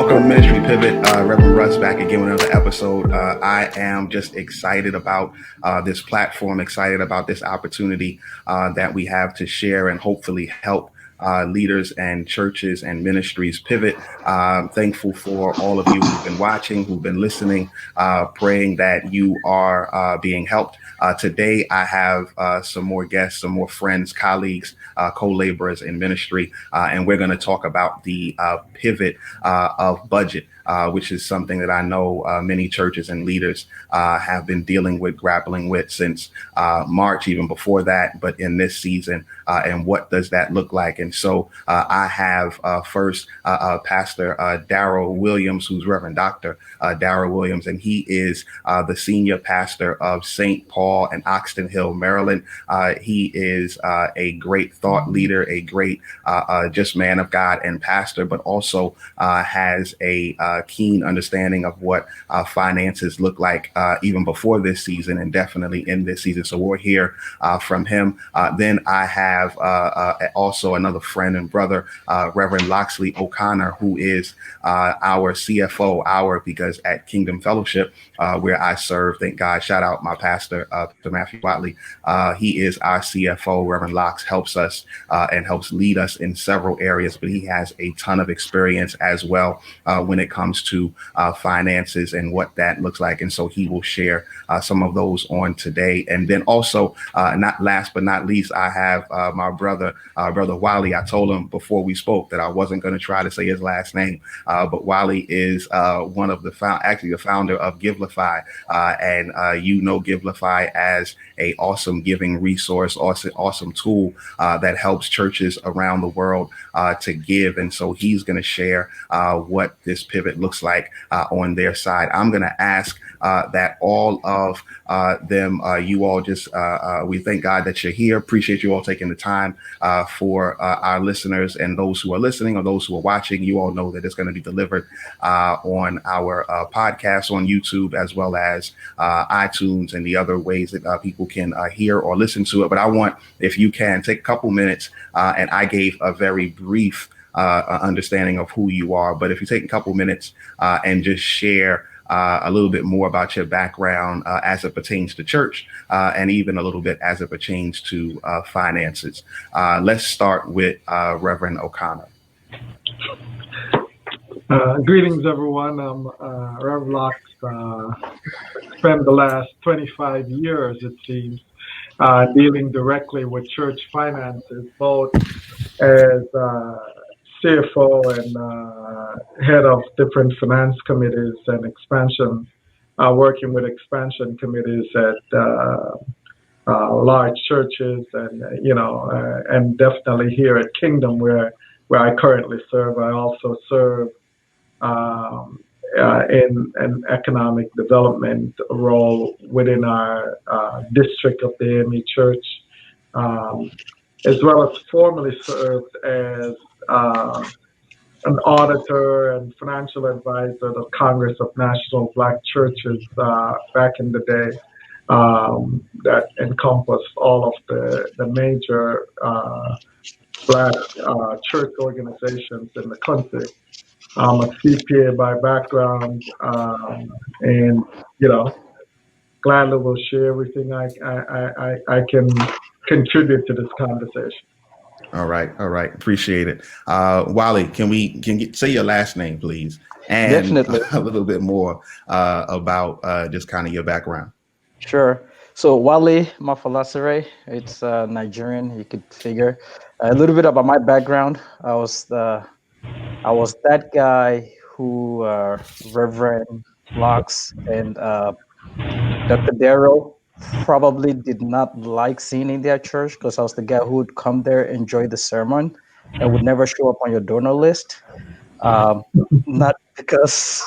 Welcome, Ministry Pivot. Reverend Russ back again with another episode. I am just excited about this platform, excited about this opportunity that we have to share and hopefully help leaders and churches and ministries pivot. Thankful for all of you who've been watching, who've been listening, praying that you are being helped. Today, I have some more guests, some more friends, colleagues, co-laborers in ministry, and we're going to talk about the pivot of budget. Which is something that I know many churches and leaders have been dealing with, grappling with since March, even before that, but in this season. And what does that look like? And so I have first Pastor Daryl Williams, who's Reverend Dr. Daryl Williams, and he is the senior pastor of St. Paul and Oxon Hill, Maryland. He is a great thought leader, a great just man of God and pastor, but also has a keen understanding of what finances look like even before this season and definitely in this season. So we'll hear from him. Then I have also another friend and brother, Reverend Loxley O'Connor, who is our CFO, because at Kingdom Fellowship, where I serve, thank God, shout out my pastor, to Mafolasire. He is our CFO. Reverend Lox helps us and helps lead us in several areas, but he has a ton of experience as well when it comes to finances and what that looks like. And so he will share some of those on today. And then also, not last but not least, I have my brother Wale. I told him before we spoke that I wasn't going to try to say his last name, but Wale is one of the founder of Givelify, and you know Givelify as a awesome giving resource, awesome tool that helps churches around the world to give. And so he's going to share what this pivot looks like on their side. I'm going to ask that all of them, you all just, we thank God that you're here. Appreciate you all taking the time for our listeners and those who are listening or those who are watching. You all know that it's going to be delivered on our podcast on YouTube, as well as iTunes and the other ways that people can hear or listen to it. But I want, if you can, take a couple minutes, and I gave a very brief understanding of who you are, but if you take a couple minutes and just share a little bit more about your background as it pertains to church, and even a little bit as it pertains to finances. Let's start with Reverend O'Connor. Greetings, everyone. I'm Rev Lox. Spent the last 25 years, it seems, dealing directly with church finances, both as CFO and head of different finance committees and expansion, working with expansion committees at large churches, and and definitely here at Kingdom, where I currently serve. I also serve in an economic development role within our district of the AME Church, as well as formerly served as an auditor and financial advisor of the Congress of National Black Churches back in the day, that encompassed all of the major Black church organizations in the country. I'm a CPA by background, and gladly will share everything I can contribute to this conversation. All right. Appreciate it. Wale, can you say your last name, please? And definitely a little bit more about just kind of your background. Sure. So Wale Mafolasire, it's Nigerian. You could figure a little bit about my background. I was that guy who Reverend Lox and Dr. Daryl probably did not like seeing in their church, because I was the guy who would come there, enjoy the sermon, and would never show up on your donor list. Not because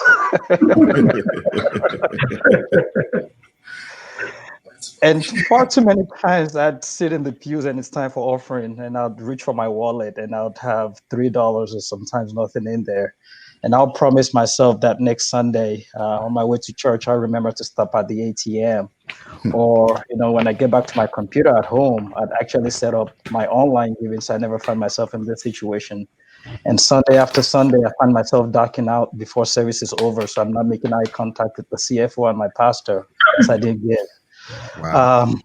and far too many times I'd sit in the pews and it's time for offering, and I'd reach for my wallet and I'd have $3 or sometimes nothing in there. And I'll promise myself that next Sunday on my way to church, I'll remember to stop at the ATM. Or, when I get back to my computer at home, I'd actually set up my online giving so I never find myself in this situation. And Sunday after Sunday, I find myself docking out before service is over. So I'm not making eye contact with the CFO and my pastor because I didn't give. Wow.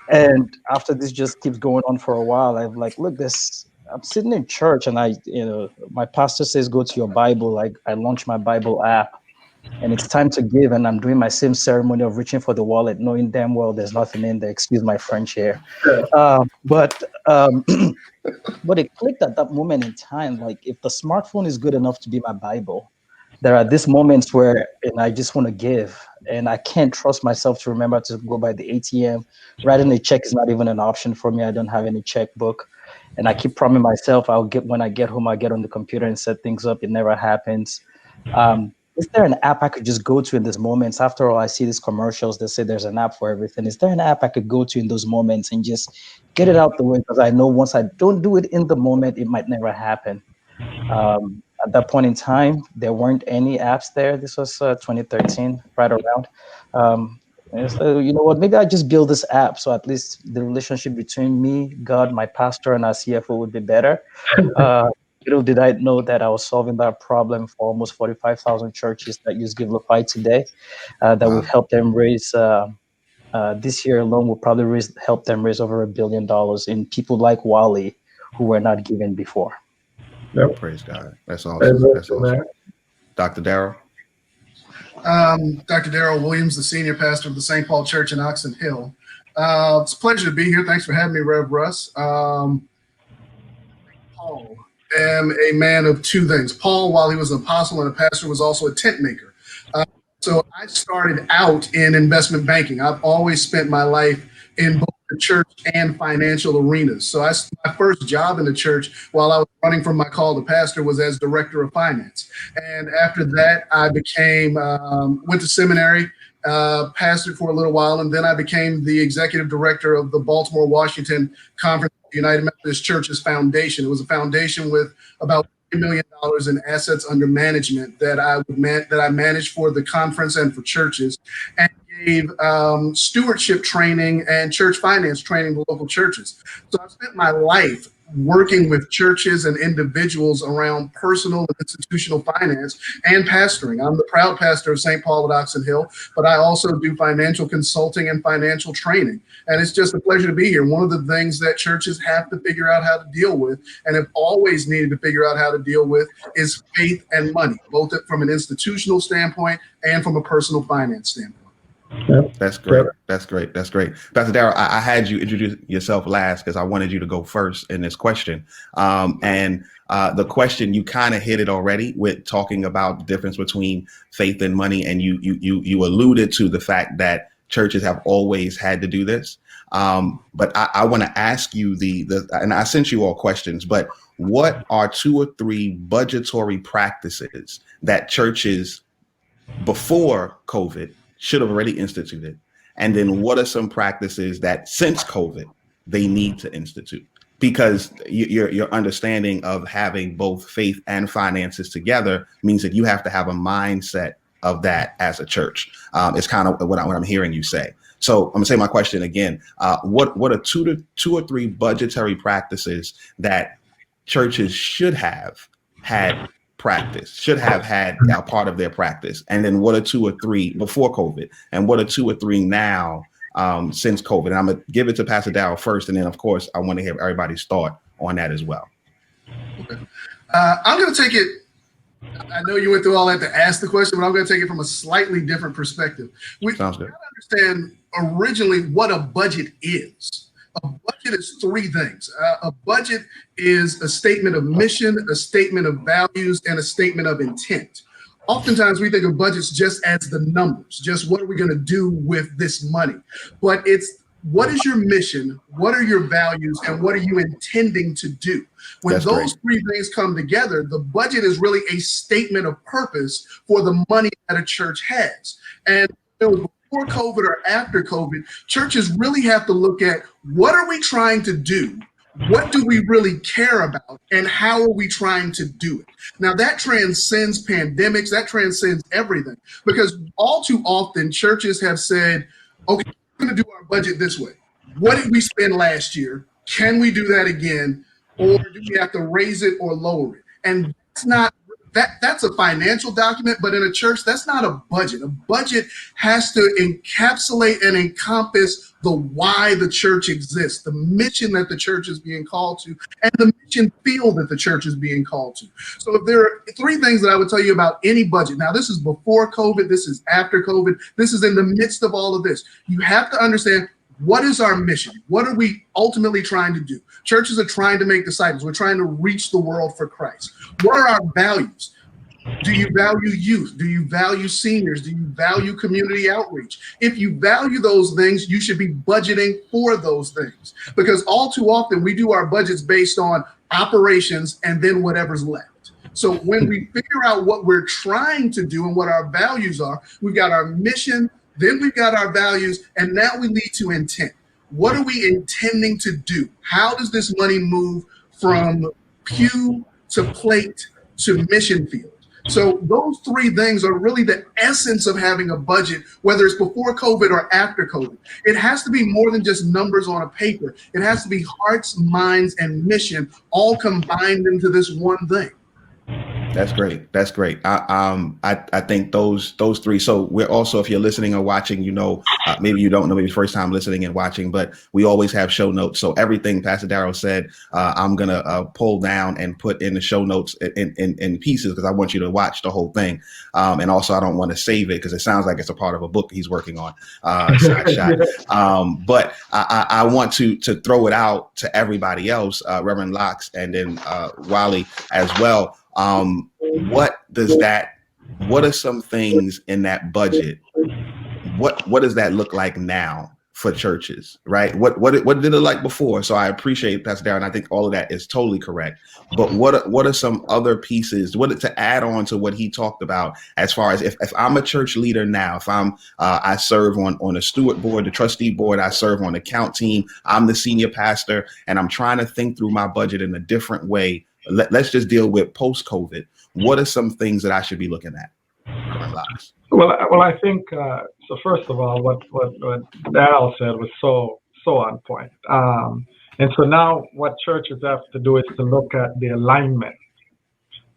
And after this just keeps going on for a while, I'm like, look, I'm sitting in church and my pastor says, go to your Bible. I launch my Bible app and it's time to give. And I'm doing my same ceremony of reaching for the wallet, knowing damn well there's nothing in there. Excuse my French here. But it clicked at that moment in time. Like, if the smartphone is good enough to be my Bible, there are these moments where I just want to give, and I can't trust myself to remember to go by the ATM. Writing a check is not even an option for me. I don't have any checkbook, and I keep promising myself when I get home, I'll get on the computer and set things up. It never happens. Is there an app I could just go to in these moments? After all, I see these commercials that say there's an app for everything. Is there an app I could go to in those moments and just get it out the way? Because I know once I don't do it in the moment, it might never happen. At that point in time, there weren't any apps there. This was 2013, right around. And so, you know what? Maybe I just build this app so at least the relationship between me, God, my pastor, and our CFO would be better. Little did I know that I was solving that problem for almost 45,000 churches that use Givelify today. That we've helped them raise. This year alone, we'll probably help them raise over $1 billion in people like Wale who were not given before. Yep. Praise God. That's awesome. That's awesome. Dr. Daryl? Dr. Daryl Williams, the senior pastor of the St. Paul Church in Oxon Hill. It's a pleasure to be here. Thanks for having me, Rev Russ. Paul, am a man of two things. Paul, while he was an apostle and a pastor, was also a tent maker. So I started out in investment banking. I've always spent my life in both the church and financial arenas. So my first job in the church while I was running from my call to pastor was as director of finance. And after that, I went to seminary, pastored for a little while, and then I became the executive director of the Baltimore, Washington Conference of the United Methodist Churches Foundation. It was a foundation with about $1 million in assets under management that I managed for the conference and for churches, and gave stewardship training and church finance training to local churches. So I spent my life working with churches and individuals around personal and institutional finance and pastoring. I'm the proud pastor of St. Paul at Oxon Hill, but I also do financial consulting and financial training. And it's just a pleasure to be here. One of the things that churches have to figure out how to deal with, and have always needed to figure out how to deal with, is faith and money, both from an institutional standpoint and from a personal finance standpoint. That's great. That's great. That's great. Pastor Daryl, I had you introduce yourself last because I wanted you to go first in this question. And the question, you kind of hit it already with talking about the difference between faith and money. And you alluded to the fact that churches have always had to do this. But I want to ask you and I sent you all questions, but what are 2 or 3 budgetary practices that churches before COVID should have already instituted? And then what are some practices that since COVID they need to institute? Because your understanding of having both faith and finances together means that you have to have a mindset of that as a church. It's kind of what I'm hearing you say. So I'm gonna say my question again. What are 2 or 3 budgetary practices that churches should have had a part of their practice? And then what are 2 or 3 before COVID? And what are 2 or 3 now since COVID? And I'm going to give it to Pastor Daryl first. And then, of course, I want to hear everybody's thought on that as well. Okay. I'm going to take it. I know you went through all that to ask the question, but I'm going to take it from a slightly different perspective. Sounds good. We understand originally what a budget is. A budget is 3 things. A budget is a statement of mission, a statement of values, and a statement of intent. Oftentimes we think of budgets just as the numbers, just what are we going to do with this money? But it's what is your mission, what are your values, and what are you intending to do? When those 3 things come together, the budget is really a statement of purpose for the money that a church has. And before COVID or after COVID, churches really have to look at what are we trying to do what do we really care about, and how are we trying to do it? Now, that transcends pandemics, that transcends everything, because all too often churches have said, okay, we're going to do our budget this way. What did we spend last year? Can we do that again? Or do we have to raise it or lower it? And that's not that's a financial document, but in a church, that's not a budget. A budget has to encapsulate and encompass the why the church exists, the mission that the church is being called to, and the mission field that the church is being called to. So if there are three things that I would tell you about any budget, now this is before COVID, this is after COVID, this is in the midst of all of this. You have to understand, what is our mission? What are we ultimately trying to do? Churches are trying to make disciples. We're trying to reach the world for Christ. What are our values? Do you value youth? Do you value seniors? Do you value community outreach? If you value those things, you should be budgeting for those things, because all too often we do our budgets based on operations and then whatever's left. So when we figure out what we're trying to do and what our values are, we've got our mission, then we've got our values, and now we lead to intent. What are we intending to do? How does this money move from pew to plate to mission field? So those three things are really the essence of having a budget, whether it's before COVID or after COVID. It has to be more than just numbers on a paper. It has to be hearts, minds, and mission all combined into this one thing. That's great. That's great. I think those three. So we're also, if you're listening or watching, maybe you don't know, maybe first time listening and watching, but we always have show notes. So everything Pastor Daryl said, I'm gonna pull down and put in the show notes in pieces, because I want you to watch the whole thing. And also, I don't want to save it because it sounds like it's a part of a book he's working on. But I want to throw it out to everybody else, Reverend Lox, and then Wale as well. What are some things in that budget? What does that look like now for churches, right? What did it look like before? So I appreciate Pastor Daryl, and I think all of that is totally correct. But what are some other pieces? What to add on to what he talked about, as far as if I'm a church leader now, if I serve on a steward board, the trustee board, I serve on the count team, I'm the senior pastor, and I'm trying to think through my budget in a different way. Let's just deal with post-COVID. What are some things that I should be looking at? Well, I think so. First of all, what Daryl said was so on point. And so now, what churches have to do is to look at the alignment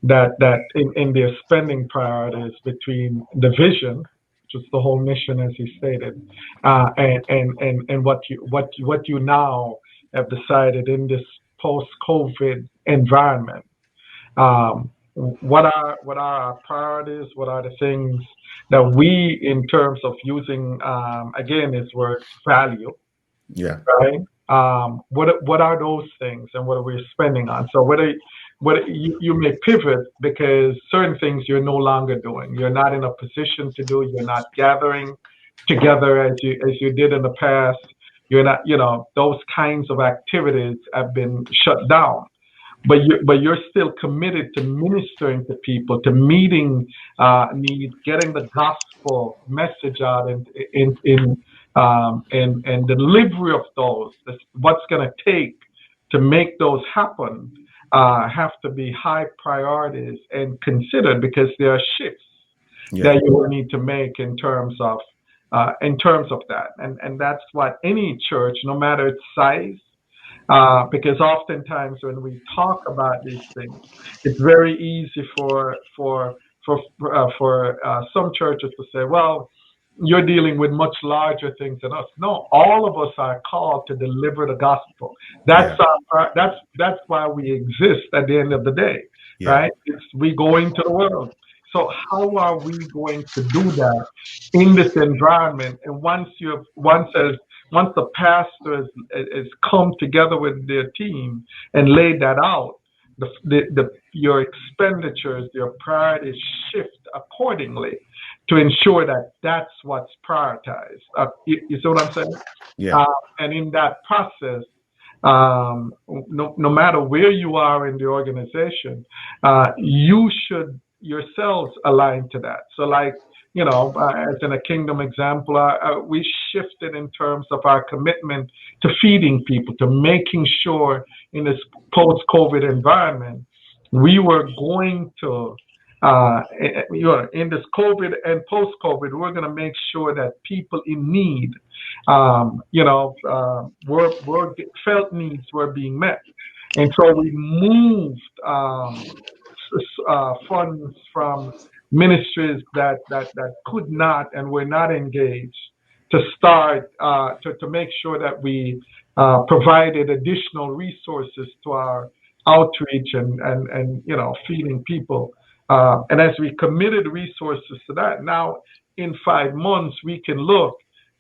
that in their spending priorities between the vision, which is the whole mission, as he stated, and what you now have decided in this post-COVID environment. What are our priorities? What are the things that we, in terms of using, again, is word value? Yeah. Right. What are those things, and what are we spending on? So whether you may pivot because certain things you're no longer doing, you're not in a position to do, you're not gathering together as you did in the past. You're not, those kinds of activities have been shut down, but you're still committed to ministering to people, to meeting needs, getting the gospel message out, and delivery of those. What's going to take to make those happen have to be high priorities and considered, because there are shifts that you will need to make in terms of that, and that's what any church, no matter its size, because oftentimes when we talk about these things, it's very easy for some churches to say, well, you're dealing with much larger things than us. No, all of us are called to deliver the gospel. That's why we exist at the end of the day, right? We go into the world. So how are we going to do that in this environment? And once the pastor has come together with their team and laid that out, your expenditures, your priorities shift accordingly to ensure that that's what's prioritized. You see what I'm saying? Yeah. And in that process, no matter where you are in the organization, you should yourselves align to that. So like, as in a kingdom example, we shifted in terms of our commitment to feeding people, to making sure in this post-COVID environment, we were going to, in this COVID and post-COVID, we're going to make sure that people in need, felt needs were being met. And so we moved funds from ministries that could not and were not engaged to start to make sure that we provided additional resources to our outreach and feeding people. And as we committed resources to that, now in 5 months we can look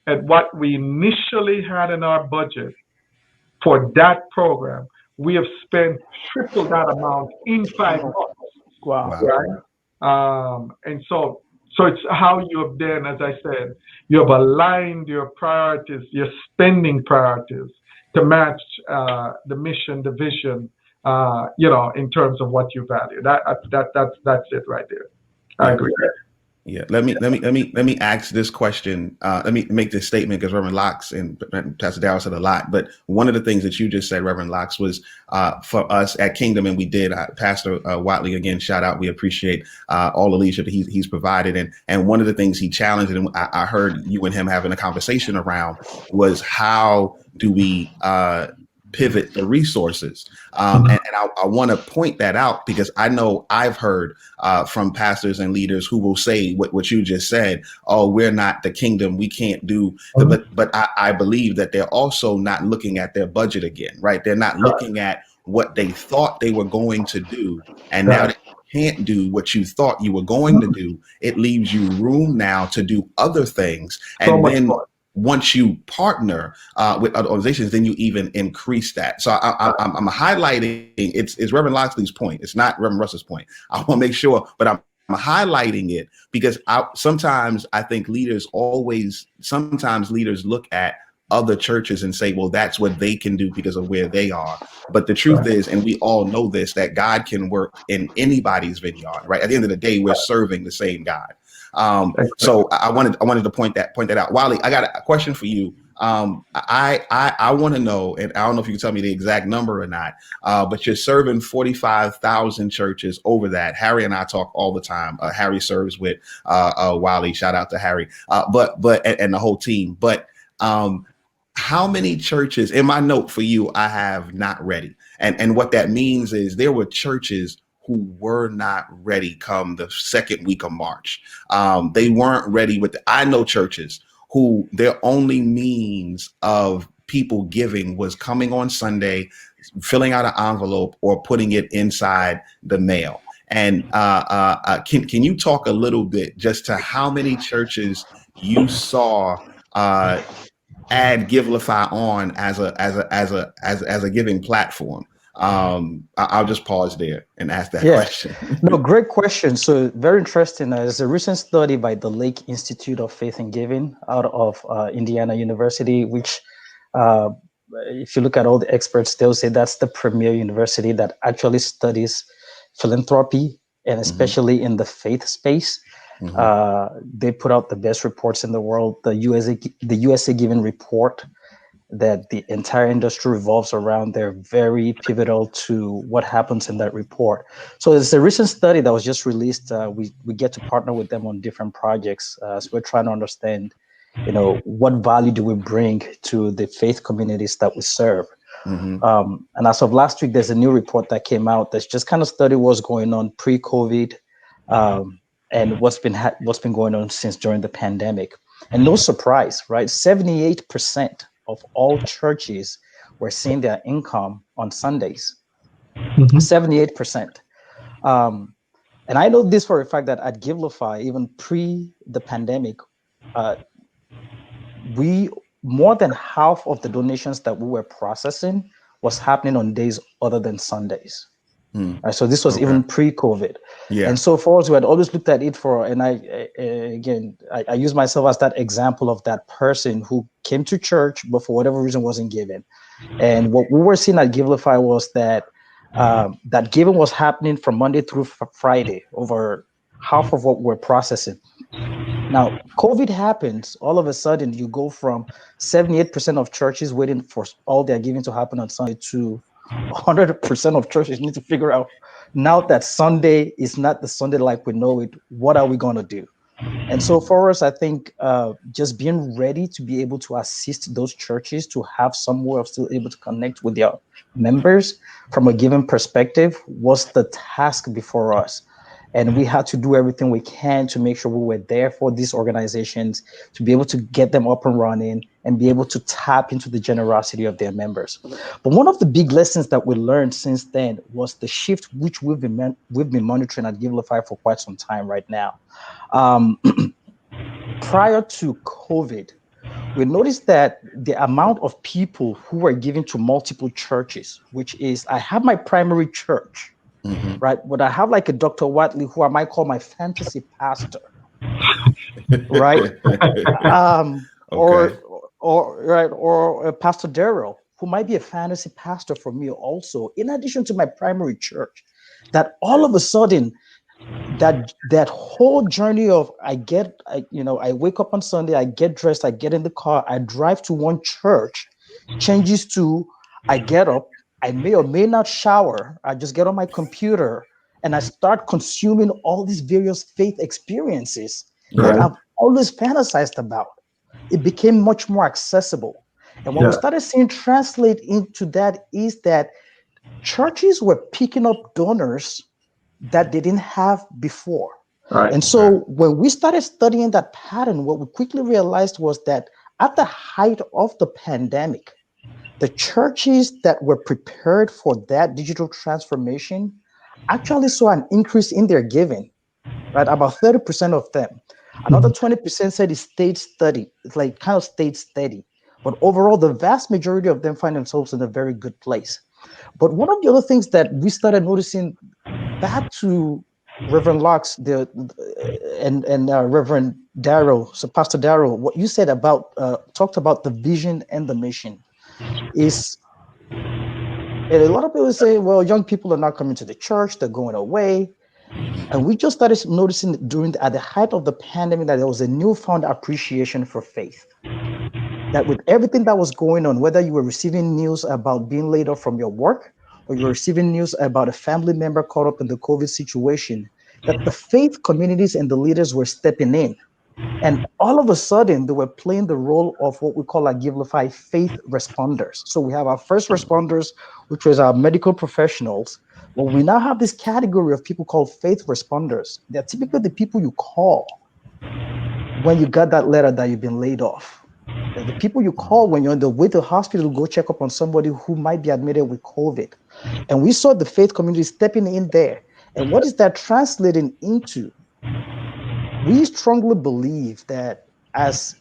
at what we initially had in our budget for that program. We have spent triple that amount in 5 months. Wow. Right? And so it's how you have then, as I said, you have aligned your priorities, your spending priorities to match the mission, the vision, in terms of what you value. That's it right there. I agree. Yeah, let me ask this question. Let me make this statement because Reverend Lox and Pastor Daryl said a lot. But one of the things that you just said, Reverend Lox, was for us at Kingdom, and we did. Pastor Watley, again, shout out. We appreciate all the leadership that he's provided. And one of the things he challenged, and I heard you and him having a conversation around, was how do we pivot the resources. And I want to point that out because I know I've heard from pastors and leaders who will say what you just said. Oh, we're not the Kingdom. We can't do. But I believe that they're also not looking at their budget again, right? They're not looking at what they thought they were going to do. And now that you can't do what you thought you were going to do, it leaves you room now to do other things. And then once you partner with other organizations, then you even increase that. So I'm highlighting, it's Reverend Loxley's point. It's not Reverend Russell's point. I want to make sure, but I'm highlighting it because sometimes I think leaders look at other churches and say, well, that's what they can do because of where they are. But the truth is, and we all know this, that God can work in anybody's vineyard, right? At the end of the day, we're serving the same God. So I wanted to point that out. Wale, I got a question for you. I want to know, and I don't know if you can tell me the exact number or not, but you're serving 45,000 churches over that. Harry and I talk all the time. Harry serves with Wale. Shout out to Harry. But and the whole team. But how many churches? In my note for you, I have not ready, and what that means is there were churches who were not ready come the second week of March. They weren't ready I know churches who their only means of people giving was coming on Sunday, filling out an envelope or putting it inside the mail. And can you talk a little bit just to how many churches you saw add Givelify on as a giving platform? I'll just pause there and ask that question. No, great question. So very interesting. There's a recent study by the Lake Institute of Faith and Giving out of Indiana University, which if you look at all the experts, they'll say that's the premier university that actually studies philanthropy and especially in the faith space. They put out the best reports in the world. The USA Giving report that the entire industry revolves around. They're very pivotal to what happens in that report. So it's a recent study that was just released. We get to partner with them on different projects. So we're trying to understand, what value do we bring to the faith communities that we serve. And as of last week, there's a new report that came out that's just kind of study what's going on pre-COVID and what's been going on since during the pandemic. And no surprise, right? 78% of all churches were seeing their income on Sundays. 78%. And I know this for a fact that at Givelify, even pre the pandemic, more than half of the donations that we were processing was happening on days other than Sundays. Right, so this was even pre-COVID. And so for us, we had always looked at it and I use myself as that example of that person who came to church, but for whatever reason wasn't given. And what we were seeing at Givelify was that that giving was happening from Monday through Friday, over half of what we're processing. Now, COVID happens, all of a sudden you go from 78% of churches waiting for all their giving to happen on Sunday to 100% of churches need to figure out, now that Sunday is not the Sunday like we know it, what are we going to do? And so for us, I think just being ready to be able to assist those churches to have some way of still able to connect with their members from a given perspective was the task before us. And we had to do everything we can to make sure we were there for these organizations, to be able to get them up and running and be able to tap into the generosity of their members. But one of the big lessons that we learned since then was the shift, which we've been monitoring at Givelify for quite some time right now. Prior to COVID, we noticed that the amount of people who were giving to multiple churches, which is, I have my primary church, right? But I have like a Dr. Watley, who I might call my fantasy pastor, right? Or Pastor Daryl, who might be a fantasy pastor for me also, in addition to my primary church. That all of a sudden, that whole journey of I wake up on Sunday, I get dressed, I get in the car, I drive to one church, changes to I get up, I may or may not shower, I just get on my computer and I start consuming all these various faith experiences that I've always fantasized about. It became much more accessible. And what we started seeing translate into that is that churches were picking up donors that they didn't have before. Right. And so when we started studying that pattern, what we quickly realized was that at the height of the pandemic, the churches that were prepared for that digital transformation actually saw an increase in their giving, right? About 30% of them. Another 20% said it stayed steady. It's like kind of stayed steady. But overall, the vast majority of them find themselves in a very good place. But one of the other things that we started noticing, back to Reverend Lox and Reverend Daryl, so Pastor Daryl, what you said about, talked about the vision and the mission is, a lot of people say, well, young people are not coming to the church, they're going away. And we just started noticing at the height of the pandemic that there was a newfound appreciation for faith. That with everything that was going on, whether you were receiving news about being laid off from your work, or you're receiving news about a family member caught up in the COVID situation, that the faith communities and the leaders were stepping in. And all of a sudden, they were playing the role of what we call at Givelify faith responders. So we have our first responders, which was our medical professionals. Well, we now have this category of people called faith responders. They're typically the people you call when you got that letter that you've been laid off. They're the people you call when you're on the way to the hospital to go check up on somebody who might be admitted with COVID. And we saw the faith community stepping in there. And what is that translating into? We strongly believe that as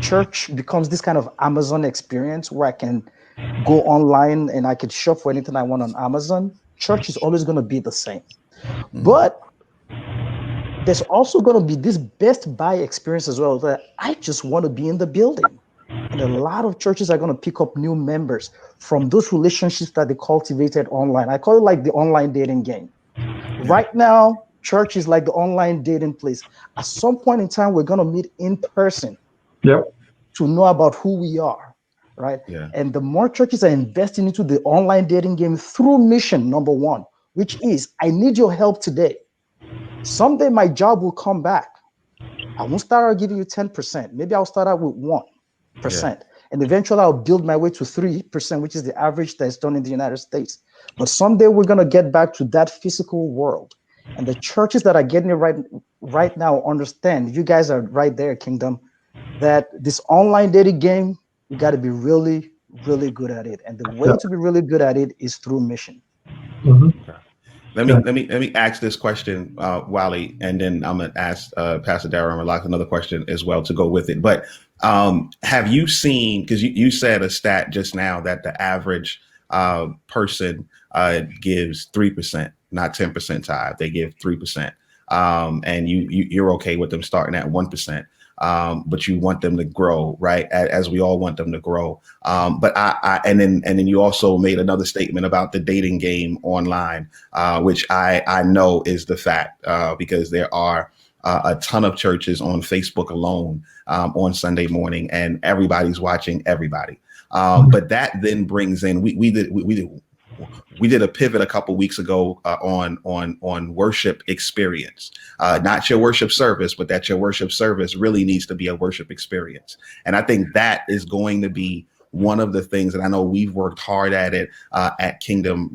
church becomes this kind of Amazon experience where I can go online and I can shop for anything I want on Amazon, church is always going to be the same. But there's also going to be this Best Buy experience as well, that I just want to be in the building. And a lot of churches are going to pick up new members from those relationships that they cultivated online. I call it like the online dating game. Right now, church is like the online dating place. At some point in time, we're going to meet in person to know about who we are, right? And the more churches are investing into the online dating game through mission, number one, which is, I need your help today. Someday my job will come back. I won't start out giving you 10%. Maybe I'll start out with 1%. And eventually I'll build my way to 3%, which is the average that's done in the United States. But someday we're going to get back to that physical world. And the churches that are getting it right now understand, you guys are right there, Kingdom, that this online dating game, you got to be really, really good at it. And the way to be really good at it is through mission. Let me ask this question, Wale, and then I'm gonna ask Pastor Daryl and Lox another question as well to go with it. But have you seen, because you said a stat just now that the average person gives 3%, not 10% tithe. They give 3%, and you're okay with them starting at 1%. But you want them to grow, right? As we all want them to grow. But and then you also made another statement about the dating game online, which I know is the fact, because there are a ton of churches on Facebook alone on Sunday morning, and everybody's watching everybody. But that then brings in, we did a pivot a couple weeks ago on worship experience, not your worship service, but that your worship service really needs to be a worship experience. And I think that is going to be one of the things that I know we've worked hard at it at Kingdom.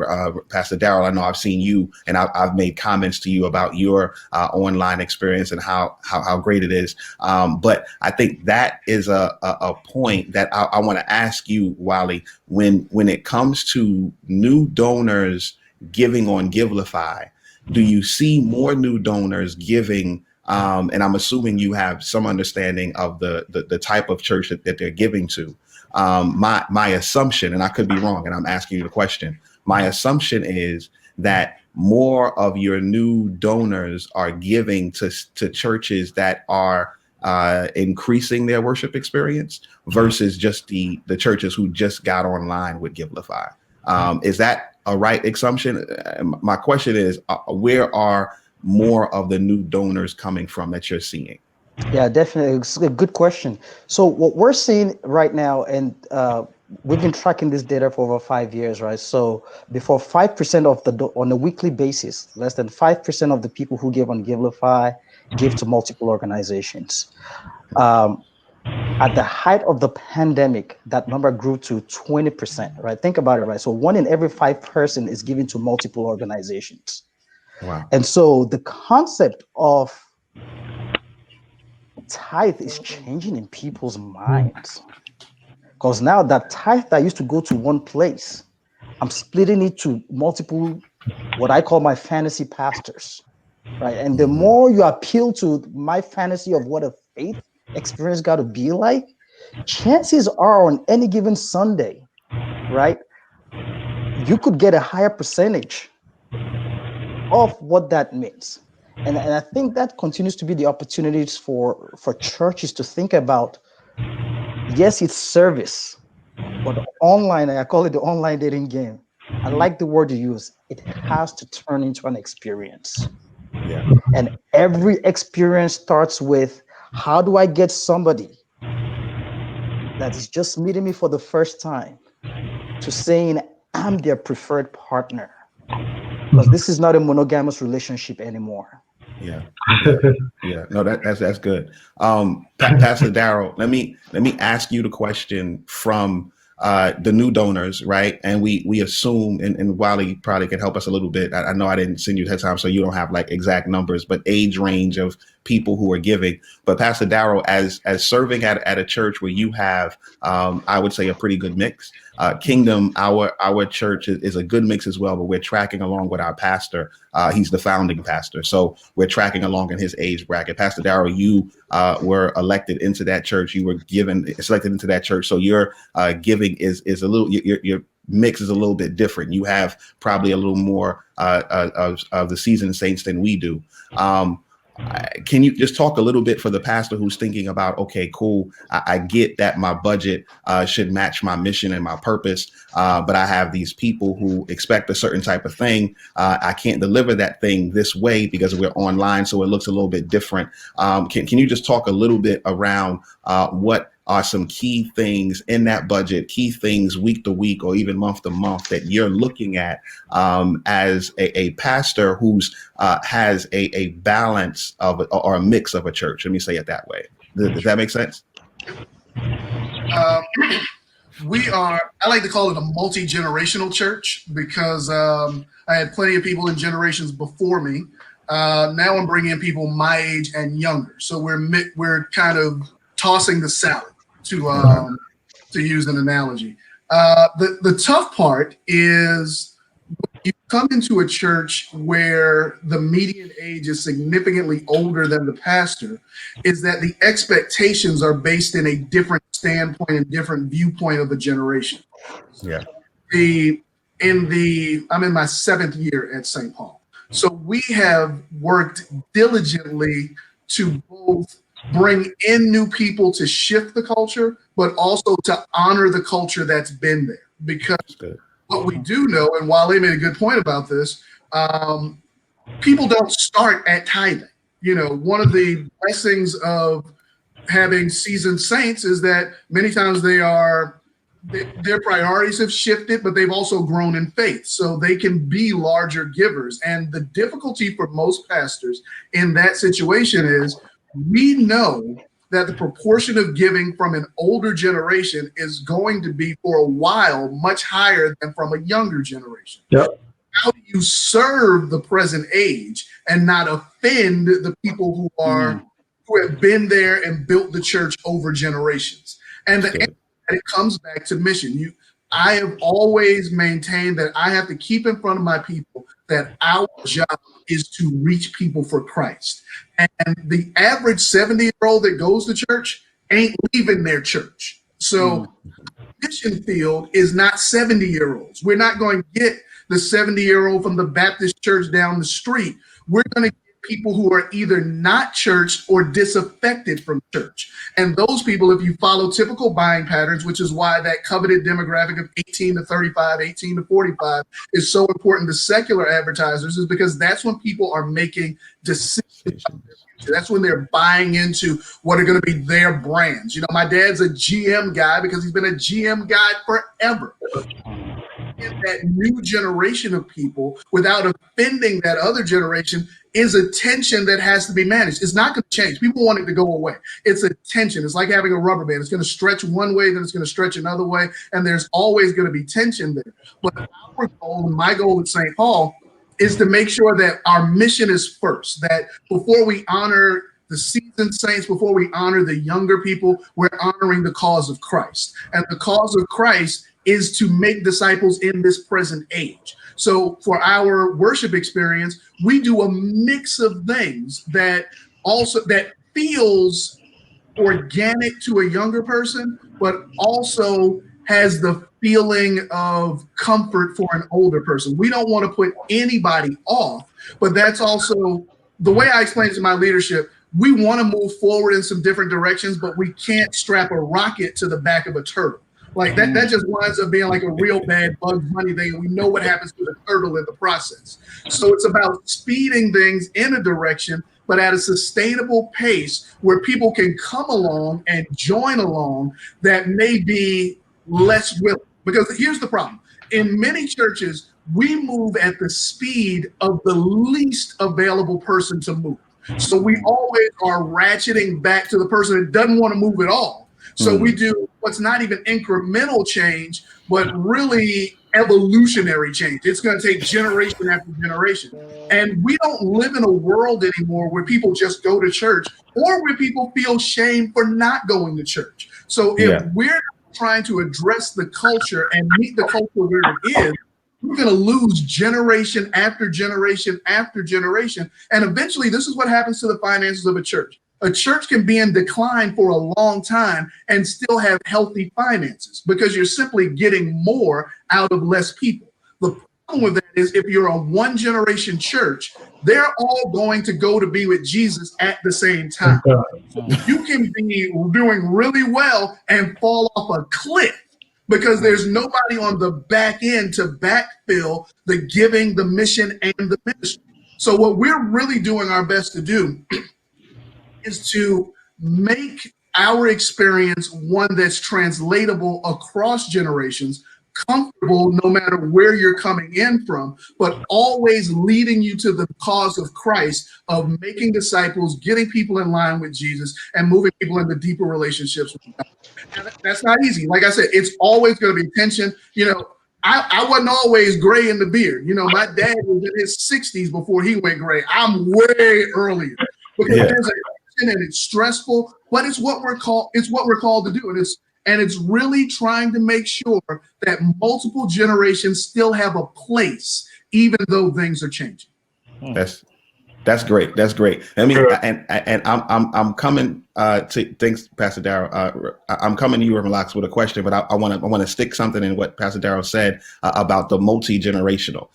Pastor Daryl, I know I've seen you and I've made comments to you about your online experience and how great it is. But I think that is a point that I want to ask you, Wale, when it comes to new donors giving on Givelify, do you see more new donors giving? And I'm assuming you have some understanding of the type of church that they're giving to. My assumption, and I could be wrong, and I'm asking you the question, my assumption is that more of your new donors are giving to churches that are increasing their worship experience versus just the churches who just got online with Givelify. Is that a right assumption? My question is, where are more of the new donors coming from that you're seeing? Yeah, definitely. It's a good question. So what we're seeing right now, and we've been tracking this data for over 5 years, right? So before 5% of on a weekly basis, less than 5% of the people who give on Givelify give to multiple organizations. At the height of the pandemic, that number grew to 20%, right? Think about it, right? So 1 in every 5 person is giving to multiple organizations. Wow. And so the concept of tithe is changing in people's minds, because now that tithe that used to go to one place, I'm splitting it to multiple, what I call my fantasy pastors, right? And the more you appeal to my fantasy of what a faith experience got to be like, chances are on any given Sunday, right, you could get a higher percentage of what that means. And I think that continues to be the opportunities for churches to think about, yes, it's service, but online, I call it the online dating game. I like the word you use. It has to turn into an experience. Yeah. And every experience starts with, how do I get somebody that is just meeting me for the first time to saying I'm their preferred partner? Because this is not a monogamous relationship anymore. Yeah. Yeah. No, that's good. Pastor Daryl, let me ask you the question from the new donors, right? And we assume, and Wale probably can help us a little bit. I know I didn't send you that time, so you don't have like exact numbers, but age range of people who are giving. But Pastor Daryl, as serving at a church where you have, I would say, a pretty good mix. Kingdom, our church is a good mix as well, but we're tracking along with our pastor. He's the founding pastor, so we're tracking along in his age bracket. Pastor Daryl, you were elected into that church. You were selected into that church, so your giving is a little, your mix is a little bit different. You have probably a little more of the seasoned saints than we do. Can you just talk a little bit for the pastor who's thinking about, okay, cool, I get that my budget should match my mission and my purpose, but I have these people who expect a certain type of thing. I can't deliver that thing this way because we're online, so it looks a little bit different. Can you just talk a little bit around what are some key things in that budget, key things week to week or even month to month that you're looking at as a pastor who's has a balance of or a mix of a church? Let me say it that way. Does that make sense? I like to call it a multi-generational church because I had plenty of people in generations before me. Now I'm bringing in people my age and younger. So we're kind of tossing the salad, to use an analogy. The tough part is you come into a church where the median age is significantly older than the pastor, is that the expectations are based in a different standpoint and different viewpoint of the generation. Yeah. I'm in my 7th year at St. Paul. So we have worked diligently to both bring in new people to shift the culture, but also to honor the culture that's been there. Because what we do know, and Wale made a good point about this, people don't start at tithing. You know, one of the blessings of having seasoned saints is that many times they are their priorities have shifted, but they've also grown in faith, so they can be larger givers. And the difficulty for most pastors in that situation is we know that the proportion of giving from an older generation is going to be for a while much higher than from a younger generation. Yep. How do you serve the present age and not offend the people who have been there and built the church over generations? And it comes back to mission. I have always maintained that I have to keep in front of my people that our job is to reach people for Christ. And the average 70-year-old that goes to church ain't leaving their church. So mission field is not 70-year-olds. We're not going to get the 70-year-old from the Baptist church down the street. We're going to get people who are either not churched or disaffected from church. And those people, if you follow typical buying patterns, which is why that coveted demographic of 18 to 35, 18 to 45 is so important to secular advertisers, is because that's when people are making decisions. That's when they're buying into what are going to be their brands. You know, my dad's a GM guy because he's been a GM guy forever. In that new generation of people, without offending that other generation, is a tension that has to be managed. It's not going to change. People want it to go away. It's a tension. It's like having a rubber band. It's going to stretch one way, then it's going to stretch another way, and there's always going to be tension there. But our goal, my goal at St. Paul, is to make sure that our mission is first, that before we honor the seasoned saints, before we honor the younger people, we're honoring the cause of Christ. And the cause of Christ is to make disciples in this present age. So for our worship experience, we do a mix of things that feels organic to a younger person, but also has the feeling of comfort for an older person. We don't want to put anybody off, but that's also the way I explain it to my leadership. We want to move forward in some different directions, but we can't strap a rocket to the back of a turtle. Like that just winds up being like a real bad Bugs Bunny thing. And we know what happens to the turtle in the process. So it's about speeding things in a direction, but at a sustainable pace where people can come along and join along that may be less willing. Because here's the problem. In many churches, we move at the speed of the least available person to move. So we always are ratcheting back to the person that doesn't want to move at all. So we do what's not even incremental change, but really evolutionary change. It's going to take generation after generation. And we don't live in a world anymore where people just go to church or where people feel shame for not going to church. So if we're trying to address the culture and meet the culture where it is, we're going to lose generation after generation after generation. And eventually, this is what happens to the finances of a church. A church can be in decline for a long time and still have healthy finances because you're simply getting more out of less people. The problem with that is if you're a one-generation church, they're all going to go to be with Jesus at the same time. You can be doing really well and fall off a cliff because there's nobody on the back end to backfill the giving, the mission, and the ministry. So what we're really doing our best to do is to make our experience one that's translatable across generations, comfortable no matter where you're coming in from, but always leading you to the cause of Christ of making disciples, getting people in line with Jesus, and moving people into deeper relationships with God. And that's not easy. Like I said, it's always going to be tension. You know, I wasn't always gray in the beard. You know, my dad was in his 60s before he went gray. I'm way earlier because there's a and it's stressful, but it's what we're called to do. And it's really trying to make sure that multiple generations still have a place, even though things are changing. That's great. That's great. I mean, and I'm coming to thanks, Pastor Daryl. I'm coming to you, Reverend Lox, with a question, but I want to stick something in what Pastor Daryl said about the multi-generational,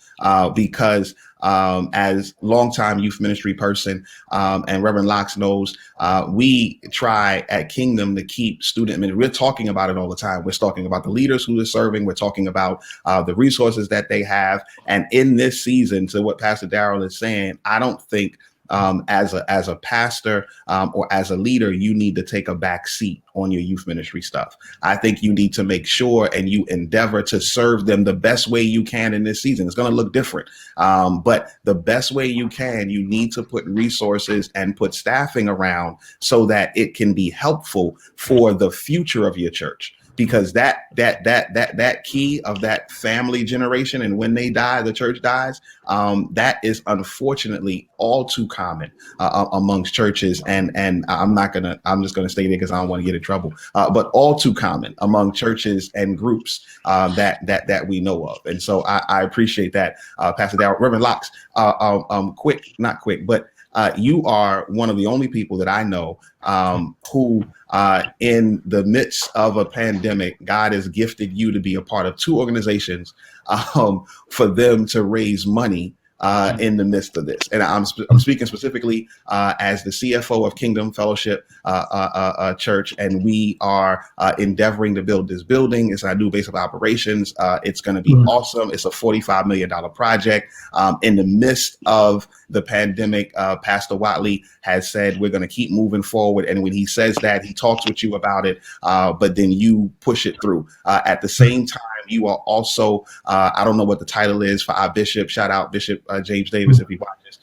because as longtime youth ministry person, and Reverend Lox knows, we try at Kingdom to keep student ministry. We're talking about it all the time. We're talking about the leaders who are serving. We're talking about the resources that they have. And in this season, to what Pastor Daryl is saying, I don't think as a pastor or as a leader, you need to take a back seat on your youth ministry stuff. I think you need to make sure and you endeavor to serve them the best way you can in this season. It's going to look different, but the best way you can, you need to put resources and put staffing around so that it can be helpful for the future of your church. Because that key of that family generation, and when they die, the church dies. That is unfortunately all too common amongst churches, and I'm just gonna stay there because I don't want to get in trouble. But all too common among churches and groups that we know of, and so I appreciate that, Pastor Daryl. Reverend Lox, not quick, but you are one of the only people that I know who, in the midst of a pandemic, God has gifted you to be a part of two organizations for them to raise money in the midst of this. And I'm speaking specifically as the CFO of Kingdom Fellowship Church, and we are endeavoring to build this building. It's our new base of operations. It's going to be awesome. It's a $45 million project. In the midst of the pandemic, Pastor Wale has said we're going to keep moving forward. And when he says that, he talks with you about it, but then you push it through. At the same time, you are also, I don't know what the title is for our bishop. Shout out Bishop James Davis if he watches.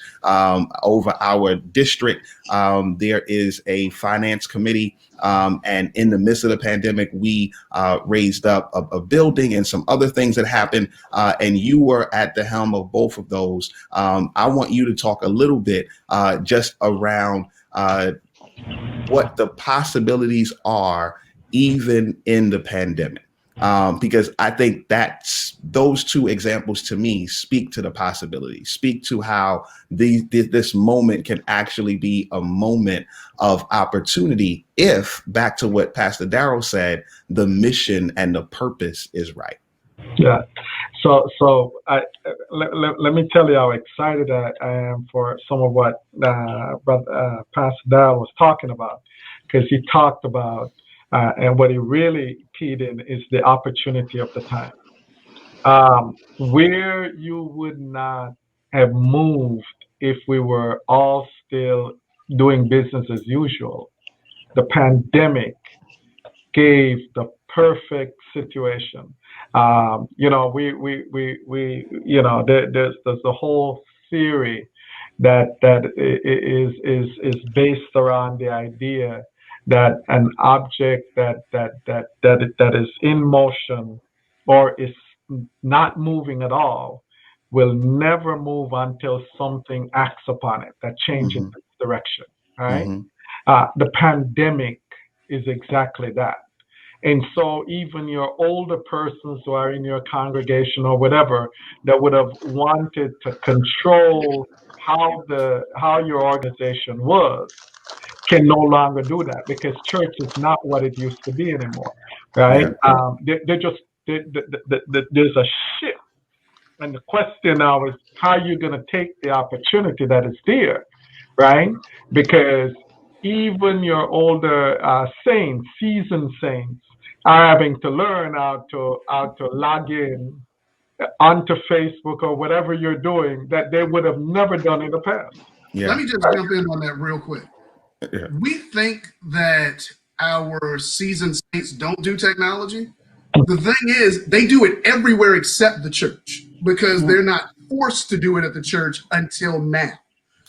Over our district, there is a finance committee. And in the midst of the pandemic, we raised up a building and some other things that happened. And you were at the helm of both of those. I want you to talk a little bit just around what the possibilities are, even in the pandemic. Because I think those two examples to me speak to the possibilities, speak to how this moment can actually be a moment of opportunity if, back to what Pastor Daryl said, the mission and the purpose is right. Yeah. So let me tell you how excited I am for some of what Pastor Daryl was talking about, because he talked about and what he really keyed in is the opportunity of the time. Where you would not have moved if we were all still doing business as usual, the pandemic gave the perfect situation. There's the whole theory that is based around the idea that an object that is in motion or is not moving at all will never move until something acts upon it that changes its direction. Right? The pandemic is exactly that. And so even your older persons who are in your congregation or whatever that would have wanted to control how your organization was can no longer do that, because church is not what it used to be anymore, right? Yeah. There's a shift, and the question now is how you're going to take the opportunity that is there, right? Because even your older saints, seasoned saints, are having to learn how to log in onto Facebook or whatever you're doing that they would have never done in the past. Yeah. Let me just jump in on that real quick. Yeah. We think that our seasoned saints don't do technology. The thing is, they do it everywhere except the church, because they're not forced to do it at the church until now.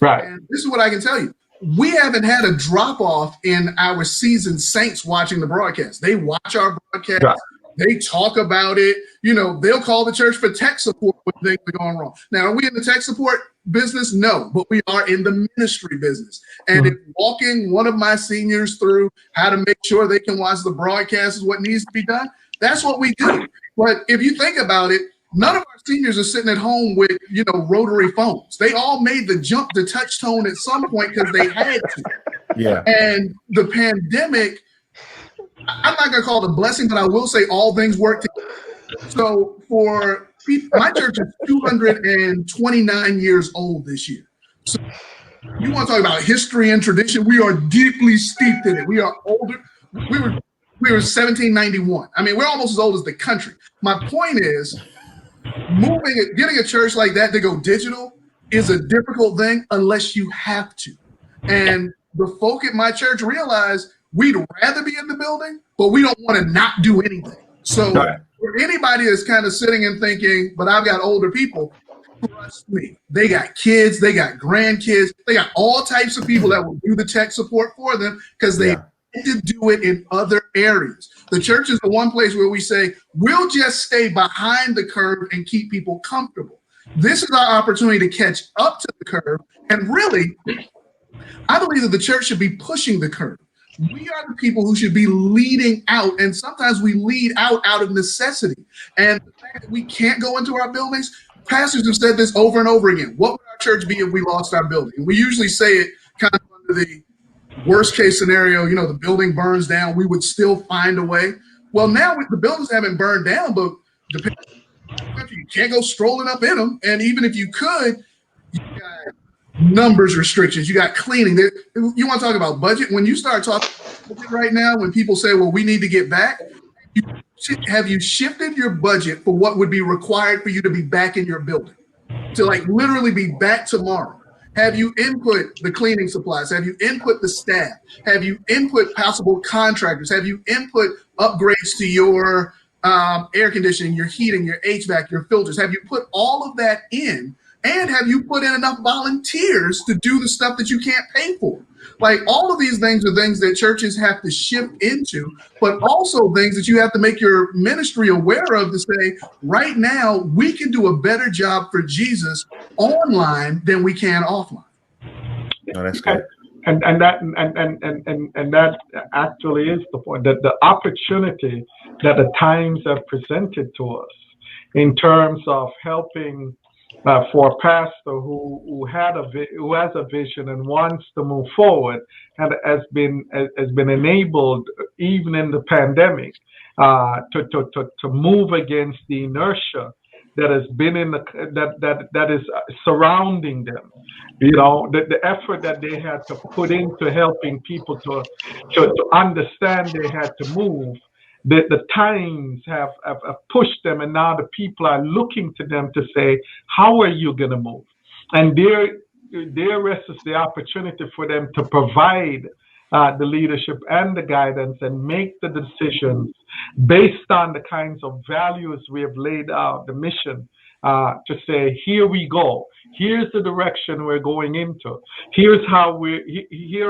Right. And this is what I can tell you. We haven't had a drop off in our seasoned saints watching the broadcast. They watch our broadcast. Right. They talk about it. They'll call the church for tech support when things are going wrong. Now, are we in the tech support business? No, but we are in the ministry business. And if walking one of my seniors through how to make sure they can watch the broadcast is what needs to be done, that's what we do. But if you think about it, none of our seniors are sitting at home with, rotary phones. They all made the jump to touch tone at some point because they had to. Yeah. And the pandemic, I'm not going to call it a blessing, but I will say all things work together. So for people, my church is 229 years old this year. So you want to talk about history and tradition? We are deeply steeped in it. We are older. We were 1791. I mean, we're almost as old as the country. My point is, getting a church like that to go digital is a difficult thing unless you have to. And the folk at my church realize we'd rather be in the building, but we don't want to not do anything. So for anybody that's kind of sitting and thinking, but I've got older people, trust me, they got kids, they got grandkids, they got all types of people that will do the tech support for them because they need to do it in other areas. The church is the one place where we say, we'll just stay behind the curve and keep people comfortable. This is our opportunity to catch up to the curve. And really, I believe that the church should be pushing the curve. We are the people who should be leading out. And sometimes we lead out of necessity. And the fact that we can't go into our buildings, pastors have said this over and over again. What would our church be if we lost our building? We usually say it kind of under the worst case scenario, the building burns down, we would still find a way. Well, now the buildings haven't burned down, but depending on the country, you can't go strolling up in them. And even if you could, you got numbers restrictions, you got cleaning. You want to talk about budget? When you start talking about budget right now, when people say, well, we need to get back, have you shifted your budget for what would be required for you to be back in your building? To literally be back tomorrow? Have you input the cleaning supplies? Have you input the staff? Have you input possible contractors? Have you input upgrades to your air conditioning, your heating, your HVAC, your filters? Have you put all of that in? And have you put in enough volunteers to do the stuff that you can't pay for? All of these things are things that churches have to shift into, but also things that you have to make your ministry aware of to say, right now, we can do a better job for Jesus online than we can offline. No, that's good. And that actually is the point, that the opportunity that the times have presented to us in terms of helping for a pastor who has a vision and wants to move forward, and has been enabled even in the pandemic to move against the inertia that has been that is surrounding them. The effort that they had to put into helping people to understand they had to move. The times have pushed them, and now the people are looking to them to say, how are you going to move? And there rests the opportunity for them to provide the leadership and the guidance and make the decisions based on the kinds of values we have laid out, the mission, to say, here we go. Here's the direction we're going into. Here are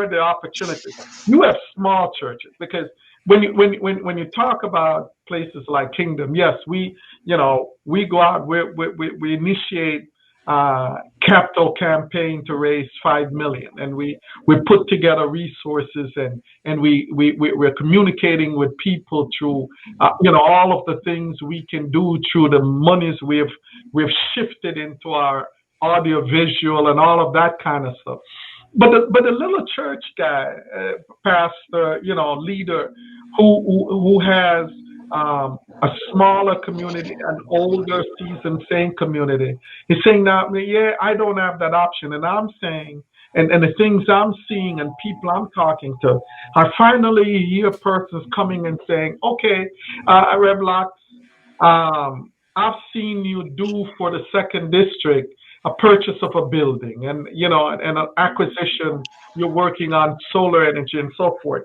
the opportunities. You have small churches, because when you talk about places like Kingdom, yes, we go out, we initiate capital campaign to raise $5 million, and we put together resources, and we're communicating with people through all of the things we can do through the monies we've shifted into our audio visual and all of that kind of stuff. But the little church guy, pastor, leader who has a smaller community, an older seasoned saint community, is saying now, yeah, I don't have that option. And I'm saying, and the things I'm seeing and people I'm talking to, I finally hear persons coming and saying, okay, Rev Lox, I've seen you do for the 2nd District a purchase of a building and an acquisition. You're working on solar energy and so forth.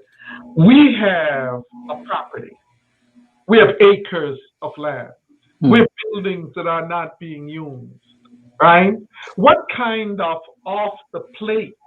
We have a property. We have acres of land. We have buildings that are not being used, right? What kind of off the plate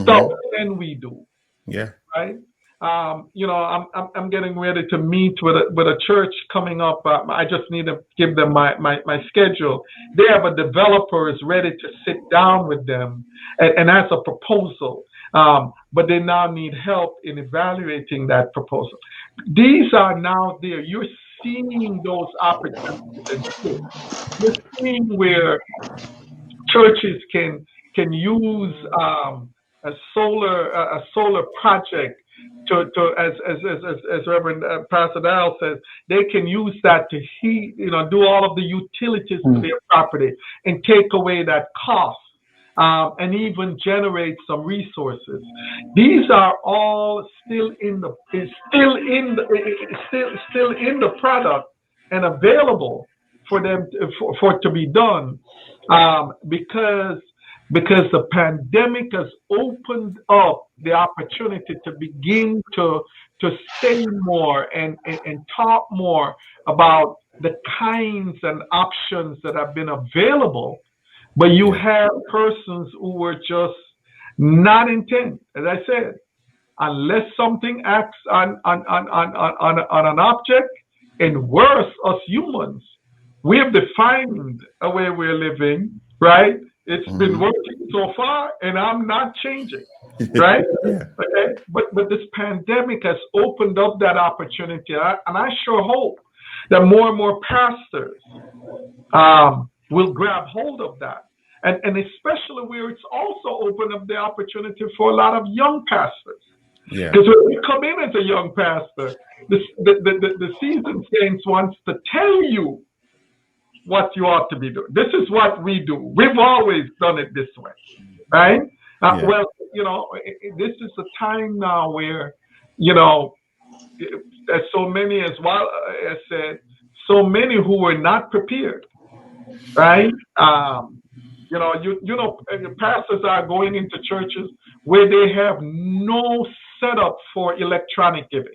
stuff can we do? Yeah. Right? I'm getting ready to meet with a church coming up. I just need to give them my schedule. They have a developer is ready to sit down with them and has a proposal, but they now need help in evaluating that proposal. These are now there. You're seeing those opportunities. You're seeing where churches can use a solar project to as Reverend Pastor Daryl says, they can use that to heat, do all of the utilities to their property and take away that cost, and even generate some resources. These are all still in the product and available for them for it to be done, because the pandemic has opened up the opportunity to begin to say more and talk more about the kinds and options that have been available. But you have persons who were just not intent, as I said, unless something acts on an object, and worse, us humans, we have defined a way we're living, right? It's been working so far, and I'm not changing, right? Okay, but this pandemic has opened up that opportunity, and I sure hope that more and more pastors will grab hold of that. And especially where it's also opened up the opportunity for a lot of young pastors. Because when you come in as a young pastor, the seasoned saints wants to tell you what you ought to be doing. This is what we do. We've always done it this way, right? Well, this is a time now where, there's so many, as Wale has said, so many who were not prepared, right? Pastors are going into churches where they have no setup for electronic giving,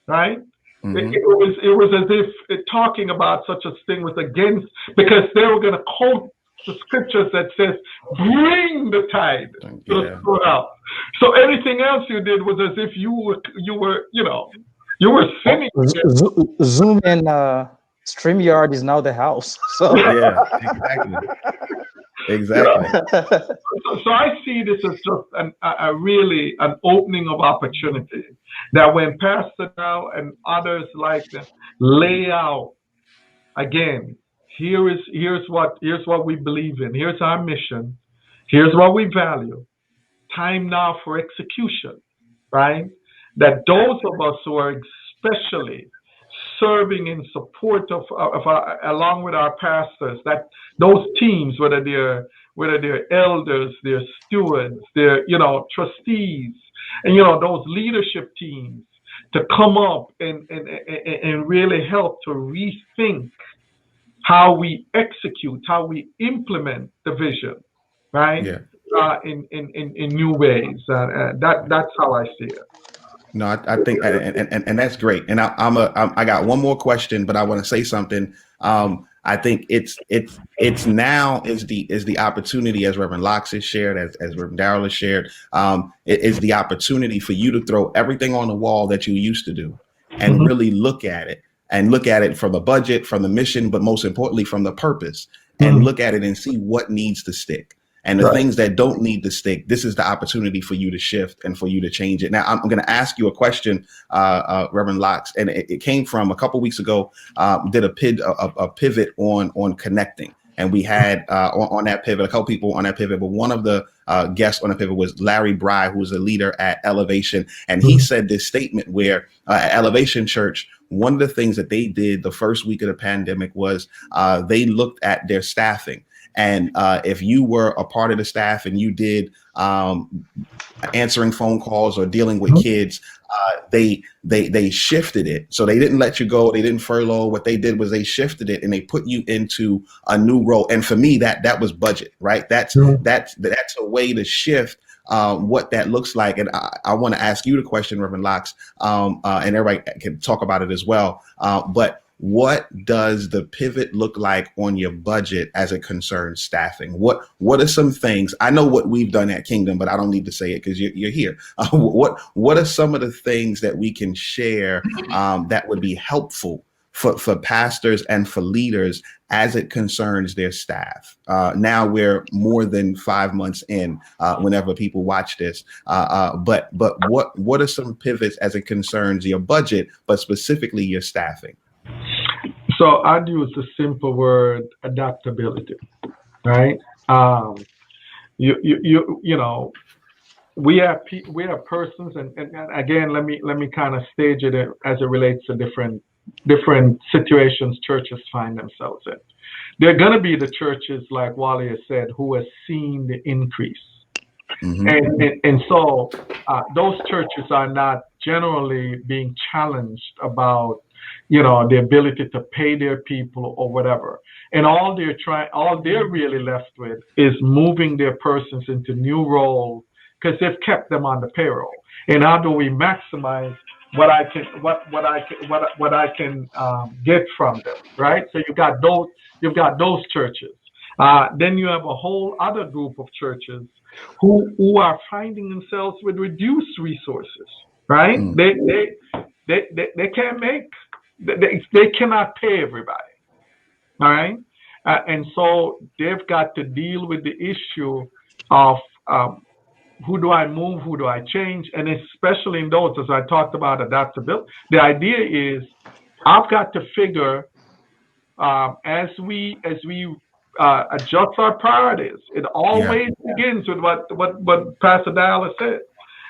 right? It was as if talking about such a thing was against, because they were going to quote the scriptures that says, "Bring the tithe to the storehouse." So anything else you did was as if you were sinning. Zoom and StreamYard is now the house. So exactly. So I see this as just really an opening of opportunity, that when Pastor Now and others like them lay out again, here's what we believe in, here's our mission, here's what we value. Time now for execution, right? That those of us who are especially serving in support of along with our pastors, that those teams, whether they're elders, they're stewards, they're trustees, and those leadership teams, to come up and really help to rethink how we execute, how we implement the vision, right? In new ways. That's how I see it. No, I think, and that's great. And I got one more question, but I want to say something. I think it's now is the opportunity, as Reverend Loxley shared, as Reverend Daryl has shared, it is the opportunity for you to throw everything on the wall that you used to do and really look at it from the budget, from the mission, but most importantly from the purpose, and look at it and see what needs to stick. And the things that don't need to stick, this is the opportunity for you to shift and for you to change it. Now, I'm going to ask you a question, Reverend Lox, and it came from a couple weeks ago. Did a pivot on connecting, and we had on that pivot a couple people on that pivot, but one of the guests on the pivot was Larry Bry, who was a leader at Elevation, and he said this statement where at Elevation Church, one of the things that they did the first week of the pandemic was they looked at their staffing. And if you were a part of the staff and you did answering phone calls or dealing with kids, they shifted it. So they didn't let you go. They didn't furlough. What they did was they shifted it and they put you into a new role. And for me, that was budget, right? That's a way to shift what that looks like. And I want to ask you the question, Reverend Lox, and everybody can talk about it as well. But what does the pivot look like on your budget as it concerns staffing? What are some things? I know what we've done at Kingdom, but I don't need to say it because you're here. What are some of the things that we can share that would be helpful for pastors and for leaders as it concerns their staff? Now we're more than 5 months in whenever people watch this. But what are some pivots as it concerns your budget, but specifically your staffing? So I'd use the simple word adaptability, right? We have persons, and again, let me kind of stage it as it relates to different situations churches find themselves in. There are going to be the churches, like Wale has said, who has seen the increase. And so those churches are not generally being challenged about the ability to pay their people or whatever. And all they're really left with is moving their persons into new roles because they've kept them on the payroll. And how do we maximize what I can get from them, right? So you've got those churches. Then you have a whole other group of churches who are finding themselves with reduced resources, right? Mm. They can't make they cannot pay everybody, all right? And so they've got to deal with the issue of who do I move, who do I change, and especially in those, as I talked about adaptability. The idea is I've got to figure as we adjust our priorities. It always begins with what Pastor Daryl said.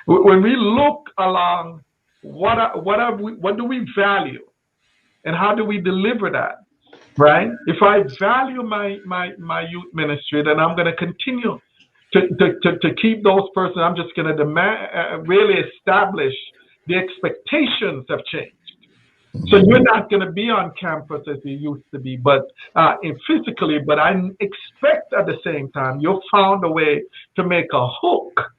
When we look along, what do we value, and how do we deliver that? Right? If I value my youth ministry, then I'm going to continue to keep those persons. I'm just going to demand, really establish the expectations have changed. So you're not going to be on campus as you used to be, but physically. But I expect at the same time you'll found a way to make a hook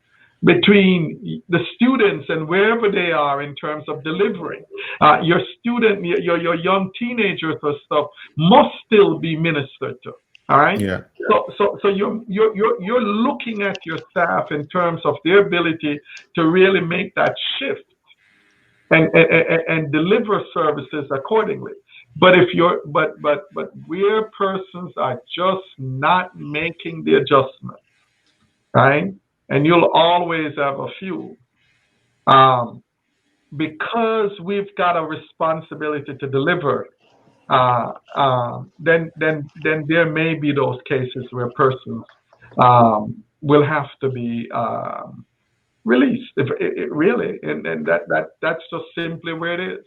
between the students and wherever they are in terms of delivering. Your student, your young teenagers or stuff must still be ministered to. All right. Yeah. So you're looking at your staff in terms of their ability to really make that shift and deliver services accordingly. But if but where persons are just not making the adjustment, right? And you'll always have a few, because we've got a responsibility to deliver. Then there may be those cases where persons will have to be released. Really, and that's just simply where it is.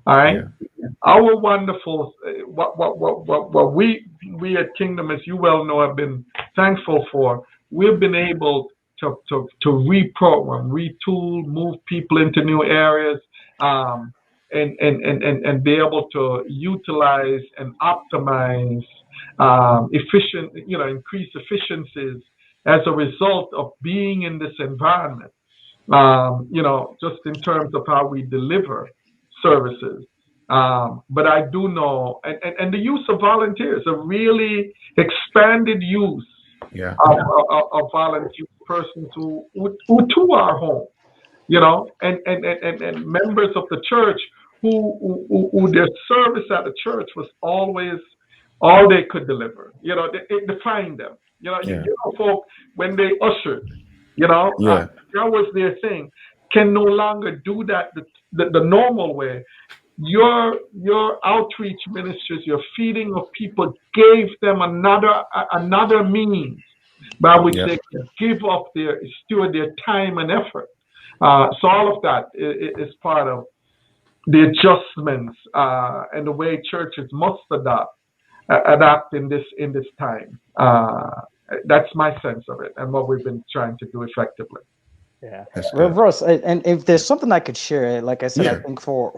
All right. Yeah. Our wonderful what we at Kingdom, as you well know, have been thankful for. We've been able to reprogram, retool, move people into new areas, and be able to utilize and optimize increase efficiencies as a result of being in this environment. Just in terms of how we deliver services. But I do know, and the use of volunteers, a really expanded use of volunteer persons who to our home, and members of the church who their service at the church was always all they could deliver. It defined them. Folk, when they ushered, that was their thing, can no longer do that the normal way. Your outreach ministries, your feeding of people gave them another means by which they could give up steward their time and effort. So all of that is part of the adjustments and the way churches must adapt in this time. That's my sense of it, and what we've been trying to do effectively. Yeah, well, Ross, and if there's something I could share, like I said, I think for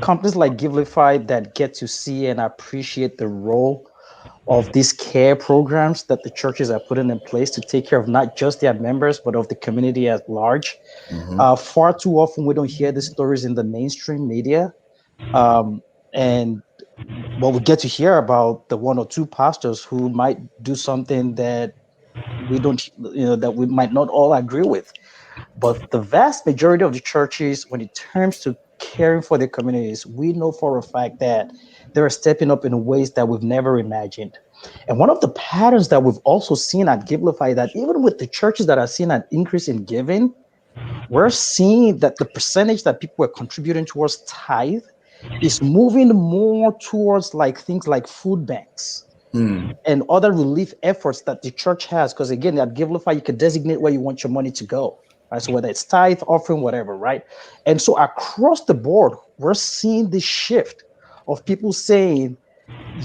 companies like Givelify that get to see and appreciate the role of these care programs that the churches are putting in place to take care of not just their members but of the community at large. Far too often we don't hear the stories in the mainstream media, and we get to hear about the one or two pastors who might do something that we don't, that we might not all agree with. But the vast majority of the churches, when it comes to caring for their communities, we know for a fact that they're stepping up in ways that we've never imagined. And one of the patterns that we've also seen at Givelify, that even with the churches that are seeing an increase in giving, we're seeing that the percentage that people are contributing towards tithe is moving more towards things like food banks and other relief efforts that the church has. Because again, at Givelify, you can designate where you want your money to go. Right? So whether it's tithe, offering, whatever, right? And so across the board, we're seeing this shift of people saying,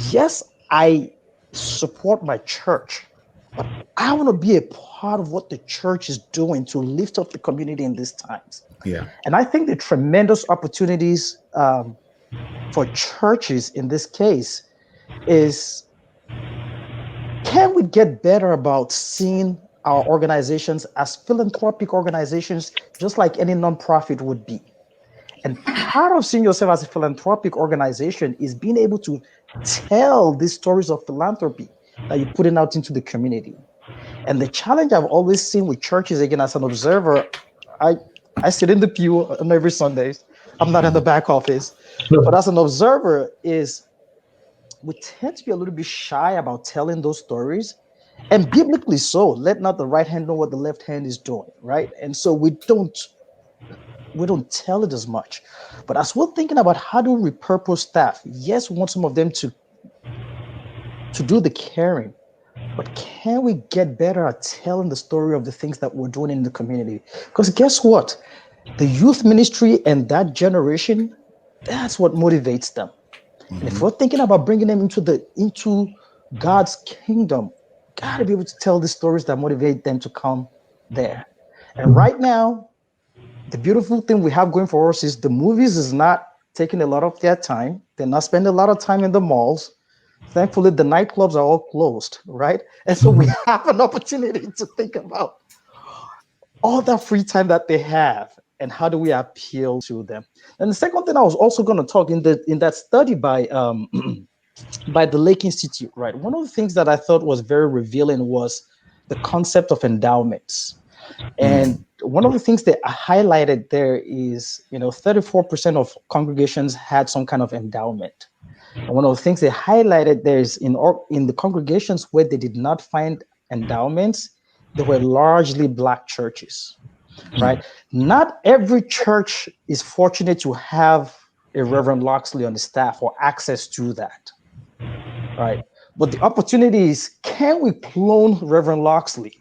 yes, I support my church, but I want to be a part of what the church is doing to lift up the community in these times. Yeah. And I think the tremendous opportunities for churches in this case is, can we get better about seeing our organizations as philanthropic organizations, just like any nonprofit would be? And part of seeing yourself as a philanthropic organization is being able to tell these stories of philanthropy that you're putting out into the community. And the challenge I've always seen with churches, again, as an observer, I sit in the pew on every Sundays. I'm not in the back office, but as an observer, is we tend to be a little bit shy about telling those stories, and biblically so. Let not the right hand know what the left hand is doing, right? And so we don't tell it as much. But as we're thinking about how to repurpose staff, yes, we want some of them to do the caring, but can we get better at telling the story of the things that we're doing in the community? Because guess what? The youth ministry and that generation, that's what motivates them. And if we're thinking about bringing them into God's kingdom, gotta be able to tell the stories that motivate them to come there. And right now, the beautiful thing we have going for us is the movies is not taking a lot of their time. They're not spending a lot of time in the malls. Thankfully, the nightclubs are all closed, right? And so we have an opportunity to think about all that free time that they have and how do we appeal to them. And the second thing I was also going to talk in that study by by the Lake Institute, right? One of the things that I thought was very revealing was the concept of endowments. And one of the things that I highlighted there is, 34% of congregations had some kind of endowment. And one of the things they highlighted there is in the congregations where they did not find endowments, they were largely Black churches, right? Not every church is fortunate to have a Reverend Loxley on the staff or access to that, right? But the opportunity is, can we clone Reverend Loxley,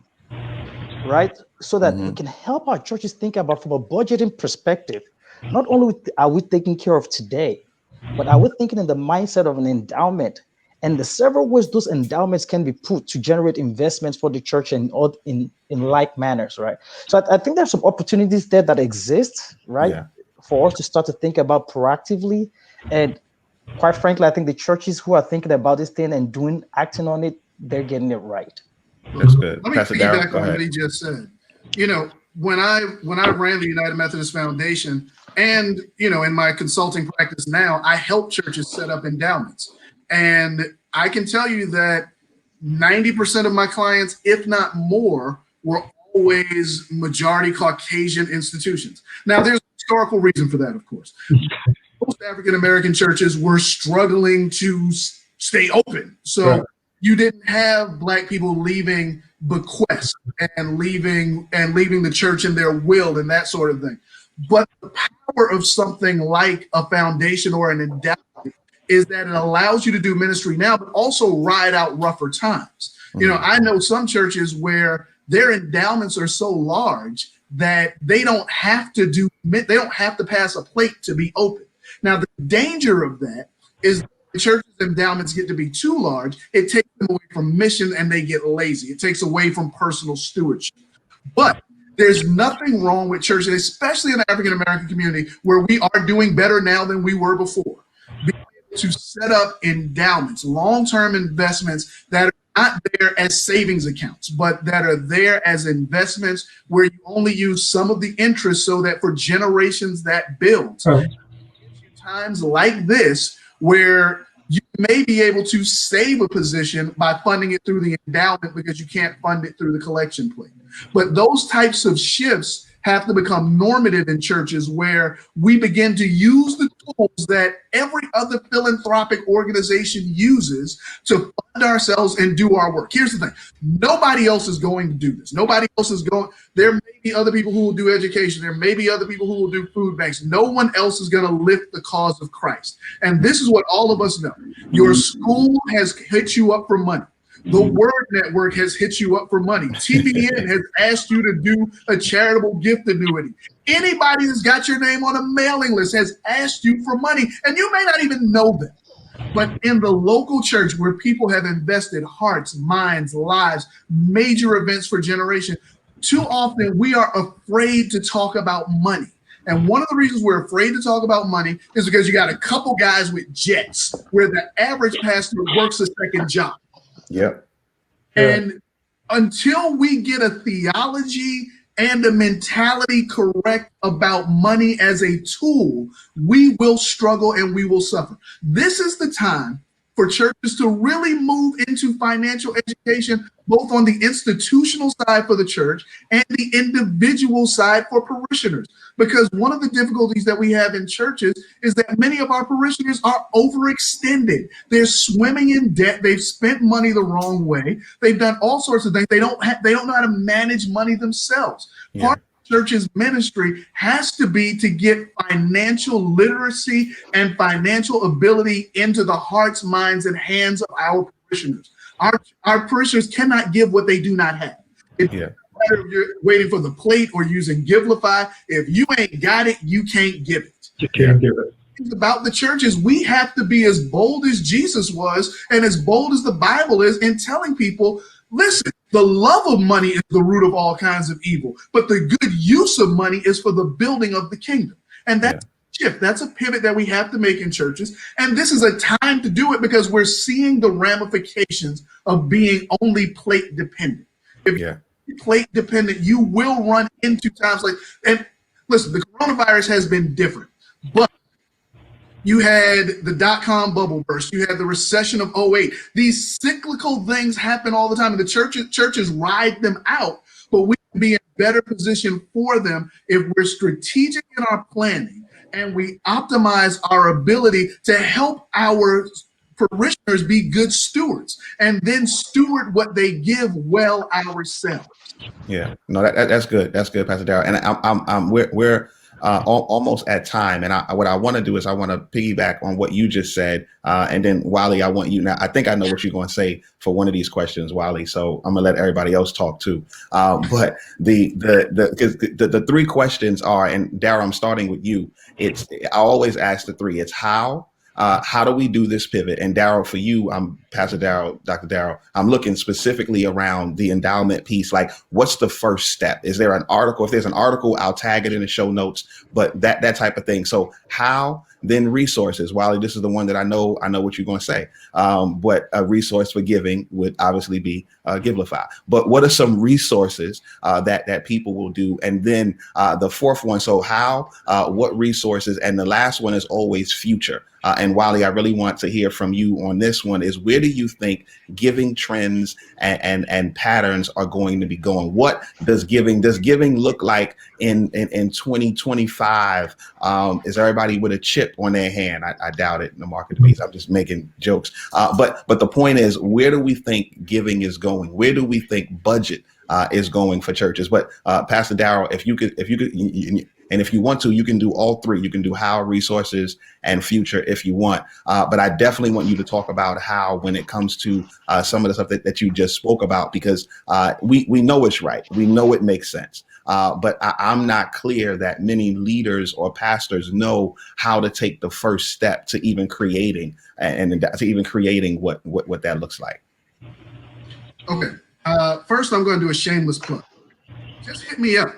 right? So that we can help our churches think about, from a budgeting perspective, not only are we taking care of today, but are we thinking in the mindset of an endowment and the several ways those endowments can be put to generate investments for the church and in like manners, right? So I think there's some opportunities there that exist, right? Yeah. For us to start to think about proactively. And quite frankly, I think the churches who are thinking about this thing and acting on it, they're getting it right. That's good. Let me Pastor Daryl, piggyback go on ahead. what he just said. When I ran the United Methodist Foundation, and in my consulting practice now, I help churches set up endowments. And I can tell you that 90% of my clients, if not more, were always majority Caucasian institutions. Now, there's a historical reason for that, of course. Most African American churches were struggling to stay open. So you didn't have Black people leaving bequests and leaving the church in their will and that sort of thing. But the power of something like a foundation or an endowment is that it allows you to do ministry now, but also ride out rougher times. I know some churches where their endowments are so large that they don't have to pass a plate to be open. Now, the danger of that is the church's endowments get to be too large. It takes them away from mission and they get lazy. It takes away from personal stewardship. But there's nothing wrong with churches, especially in the African American community, where we are doing better now than we were before. Being able to set up endowments, long-term investments that are not there as savings accounts, but that are there as investments where you only use some of the interest so that for generations that builds. Times like this, where you may be able to save a position by funding it through the endowment because you can't fund it through the collection plate. But those types of shifts have to become normative in churches, where we begin to use the tools that every other philanthropic organization uses to fund ourselves and do our work. Here's the thing. Nobody else is going to do this. Nobody else is going. There may be other people who will do education. There may be other people who will do food banks. No one else is going to lift the cause of Christ. And this is what all of us know. Your school has hit you up for money. The Word Network has hit you up for money. TBN has asked you to do a charitable gift annuity. Anybody that's got your name on a mailing list has asked you for money, and you may not even know them. But in the local church where people have invested hearts, minds, lives, major events for generations, too often we are afraid to talk about money. And one of the reasons we're afraid to talk about money is because you got a couple guys with jets where the average pastor works a second job. Yep. And until we get a theology and a mentality correct about money as a tool, we will struggle and we will suffer. This is the time for churches to really move into financial education, both on the institutional side for the church and the individual side for parishioners. Because one of the difficulties that we have in churches is that many of our parishioners are overextended. They're swimming in debt. They've spent money the wrong way. They've done all sorts of things. They don't know how to manage money themselves. Yeah. Part of the church's ministry has to be to get financial literacy and financial ability into the hearts, minds, and hands of our parishioners. Our parishioners cannot give what they do not have. It doesn't matter if you're waiting for the plate or using Givelify. If you ain't got it, you can't give it. You can't give it. Things about the church is we have to be as bold as Jesus was and as bold as the Bible is in telling people, listen, the love of money is the root of all kinds of evil, but the good use of money is for the building of the kingdom. And that's a shift. That's a pivot that we have to make in churches. And this is a time to do it because we're seeing the ramifications of being only plate dependent. If you're plate dependent, you will run into times like, and listen, the coronavirus has been different, but you had the dot-com bubble burst. You had the recession of 08. These cyclical things happen all the time, and the churches ride them out, but we can be in better position for them if we're strategic in our planning and we optimize our ability to help our parishioners be good stewards and then steward what they give well ourselves. Yeah, no, that's good. That's good, Pastor Daryl. And we're almost at time. And what I want to do is I want to piggyback on what you just said. And then Wale, I want you now. I think I know what you're going to say for one of these questions, Wale. So I'm gonna let everybody else talk too. But the three questions are, and Daryl, I'm starting with you. I always ask the three. It's how do we do this pivot? And Daryl, for you, I'm Pastor Daryl, Dr. Daryl. I'm looking specifically around the endowment piece. Like, what's the first step? Is there an article? If there's an article, I'll tag it in the show notes. But that type of thing. So how? Then resources. Wally, this is the one that I know what you're going to say. But a resource for giving would obviously be Givelify. But what are some resources that people will do? And then the fourth one. So how? What resources? And the last one is always future. And Wally, I really want to hear from you on this one. Is where do you think giving trends and patterns are going to be going? What does giving look like in 2025? Is everybody with a chip on their hand? I doubt it in the marketplace. I'm just making jokes. But the point is, where do we think giving is going? Where do we think budget is going for churches? But Pastor Daryl, if you could, and if you want to, you can do all three. You can do how, resources, and future if you want. But I definitely want you to talk about how when it comes to some of the stuff that you just spoke about, because we know it's right. We know it makes sense. But I'm not clear that many leaders or pastors know how to take the first step to even creating what that looks like. Okay. First, I'm going to do a shameless plug. Just hit me up.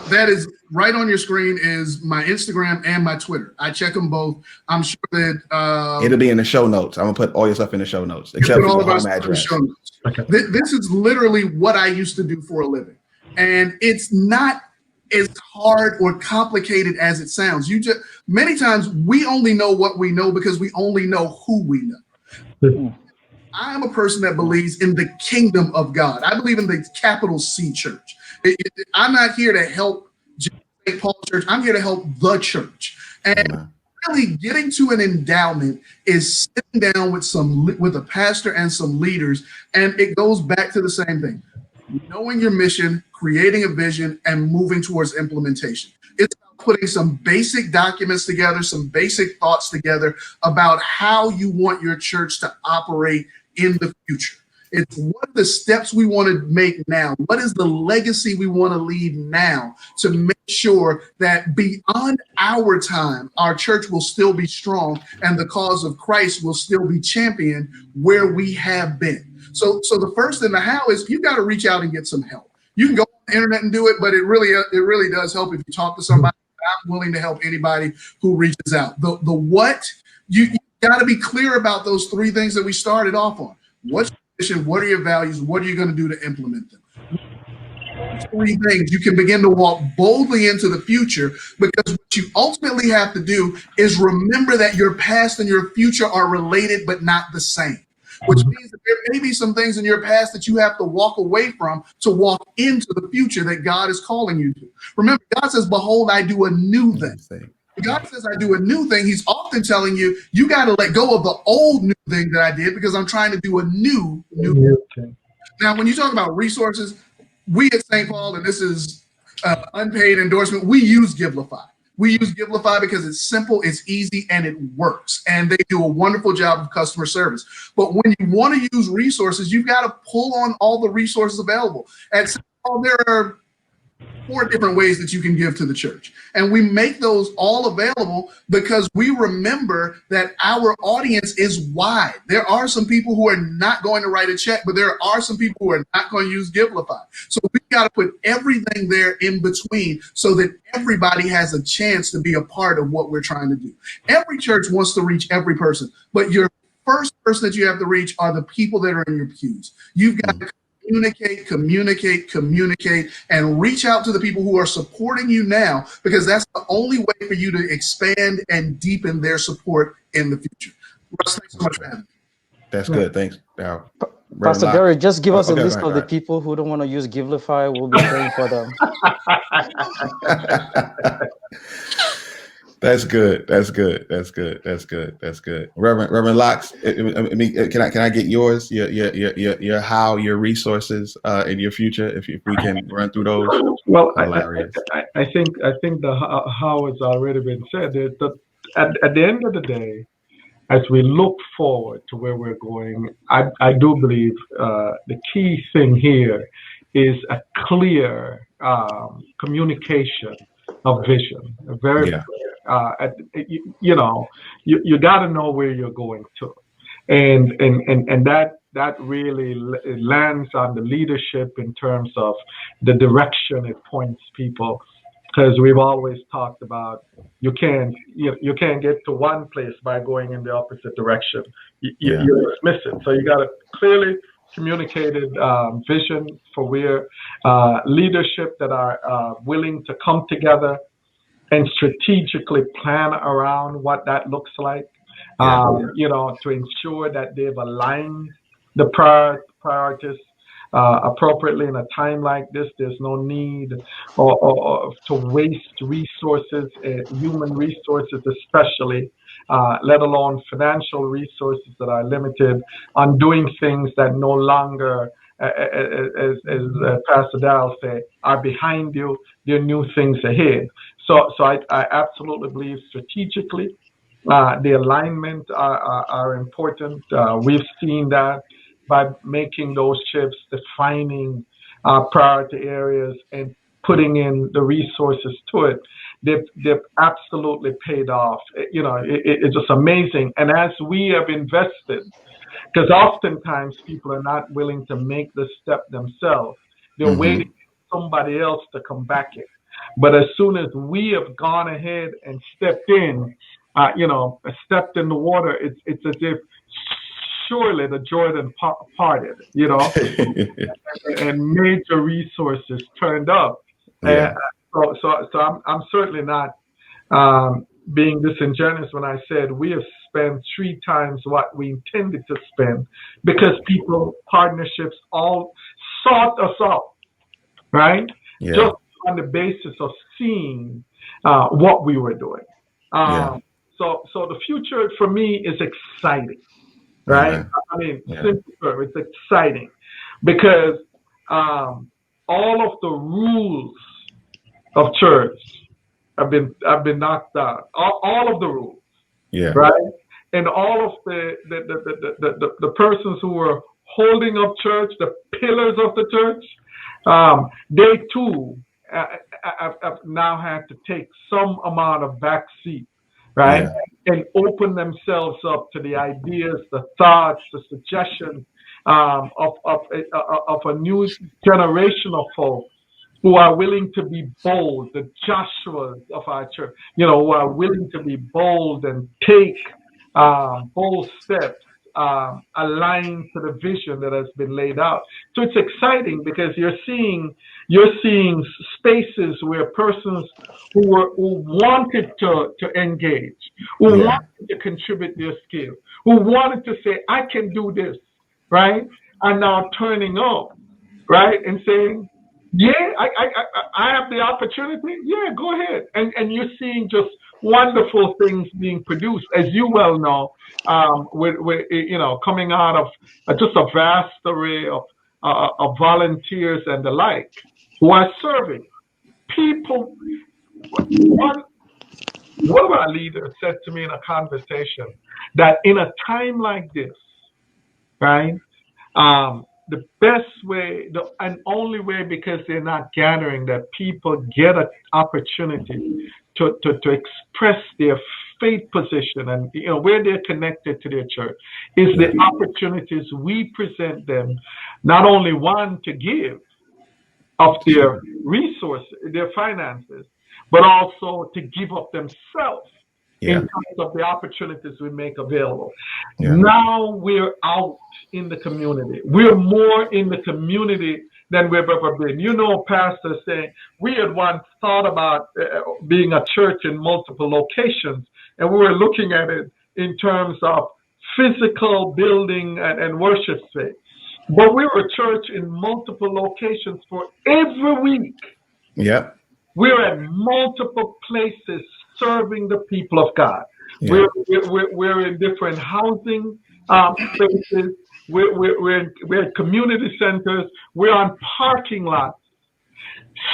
That is right on your screen is my Instagram and my Twitter. I check them both. I'm sure that it'll be in the show notes. I'm gonna put all your stuff in the show notes, except for the home address. Show notes. Okay. This is literally what I used to do for a living, and it's not as hard or complicated as it sounds. Many times we only know what we know because we only know who we know. I am a person that believes in the kingdom of God. I believe in the capital C church. I'm not here to help St. Paul Church. I'm here to help the church. And really getting to an endowment is sitting down with a pastor and some leaders. And it goes back to the same thing. Knowing your mission, creating a vision, and moving towards implementation. It's about putting some basic documents together, some basic thoughts together about how you want your church to operate in the future. It's what are the steps we want to make now? What is the legacy we want to leave now to make sure that beyond our time, our church will still be strong and the cause of Christ will still be championed where we have been. So the first and the how is you got to reach out and get some help. You can go on the internet and do it, but it really does help if you talk to somebody. I'm willing to help anybody who reaches out. The what, you got to be clear about those three things that we started off on. What's your mission? What are your values? What are you going to do to implement them? Those three things, you can begin to walk boldly into the future, because what you ultimately have to do is remember that your past and your future are related but not the same. Which means that there may be some things in your past that you have to walk away from to walk into the future that God is calling you to. Remember, God says, behold, I do a new thing. When God says I do a new thing, he's often telling you, you got to let go of the old new thing that I did because I'm trying to do a new thing. Now, when you talk about resources, we at St. Paul, and this is unpaid endorsement, we use Givelify. We use Givelify because it's simple, it's easy, and it works. And they do a wonderful job of customer service. But when you want to use resources, you've got to pull on all the resources available. At St. Paul, there are 4 different ways that you can give to the church. And we make those all available because we remember that our audience is wide. There are some people who are not going to write a check, but there are some people who are not going to use Givelify. So we got to put everything there in between so that everybody has a chance to be a part of what we're trying to do. Every church wants to reach every person, but your first person that you have to reach are the people that are in your pews. You've got to communicate, and reach out to the people who are supporting you now, because that's the only way for you to expand and deepen their support in the future. Russ, thanks so much for having me. That's good. Thanks, Daryl. Pastor Daryl, just give us a list of the people who don't want to use Givelify. We'll be praying for them. That's good. Reverend Lox, I mean, can I get yours? Your how, your resources, in your future, if we can run through those. Well, I think the how has already been said. At the end of the day, as we look forward to where we're going, I do believe the key thing here is a clear communication of vision, a very clear. You got to know where you're going to, and that really lands on the leadership in terms of the direction it points people, because we've always talked about you can't get to one place by going in the opposite direction. You dismiss it. So you got a clearly communicated vision for where leadership that are willing to come together and strategically plan around what that looks like, to ensure that they've aligned the priorities appropriately in a time like this. There's no need or to waste resources, human resources especially, let alone financial resources that are limited on doing things that no longer, as Pastor Daryl said, are behind you. There are new things ahead. So I absolutely believe strategically the alignment are important. We've seen that by making those shifts, defining priority areas and putting in the resources to it. They've absolutely paid off. It's just amazing. And as we have invested, because oftentimes people are not willing to make the step themselves. They're waiting for somebody else to come back in. But as soon as we have gone ahead and stepped in, stepped in the water, it's as if surely the Jordan parted, and major resources turned up. Yeah. So I'm certainly not being disingenuous when I said we have spent 3 times what we intended to spend, because people, partnerships, all sought us out, right? Yeah. Just on the basis of seeing what we were doing. So the future for me is exciting, right? I mean, simply, it's exciting because all of the rules of church have been knocked out. All of the rules, right? And all of the persons who were holding up church, the pillars of the church, they too have now had to take some amount of back seat, right? Yeah. And open themselves up to the ideas, the thoughts, the suggestions of a new generation of folks who are willing to be bold, the Joshuas of our church, who are willing to be bold and take bold steps aligned to the vision that has been laid out. So it's exciting because you're seeing spaces where persons who wanted to engage, who Yeah. wanted to contribute their skill, who wanted to say, I can do this, right? Are now turning up, right? And saying, yeah, I have the opportunity. Yeah, go ahead. And you're seeing just wonderful things being produced, as you well know, with coming out of just a vast array of volunteers and the like who are serving people. One of our leaders said to me in a conversation that in a time like this, right? The best way, and only way, because they're not gathering, that people get an opportunity to express their faith position and where they're connected to their church, is the opportunities we present them, not only one to give of their resources, their finances, but also to give up themselves in terms of the opportunities we make available. Yeah. Now we're out in the community. We're more in the community than we've ever been. Pastor saying we had once thought about being a church in multiple locations, and we were looking at it in terms of physical building and worship space. But we were a church in multiple locations for every week. Yep. We're at multiple places serving the people of God. Yeah. We're in different housing spaces. We're in community centers. We're on parking lots,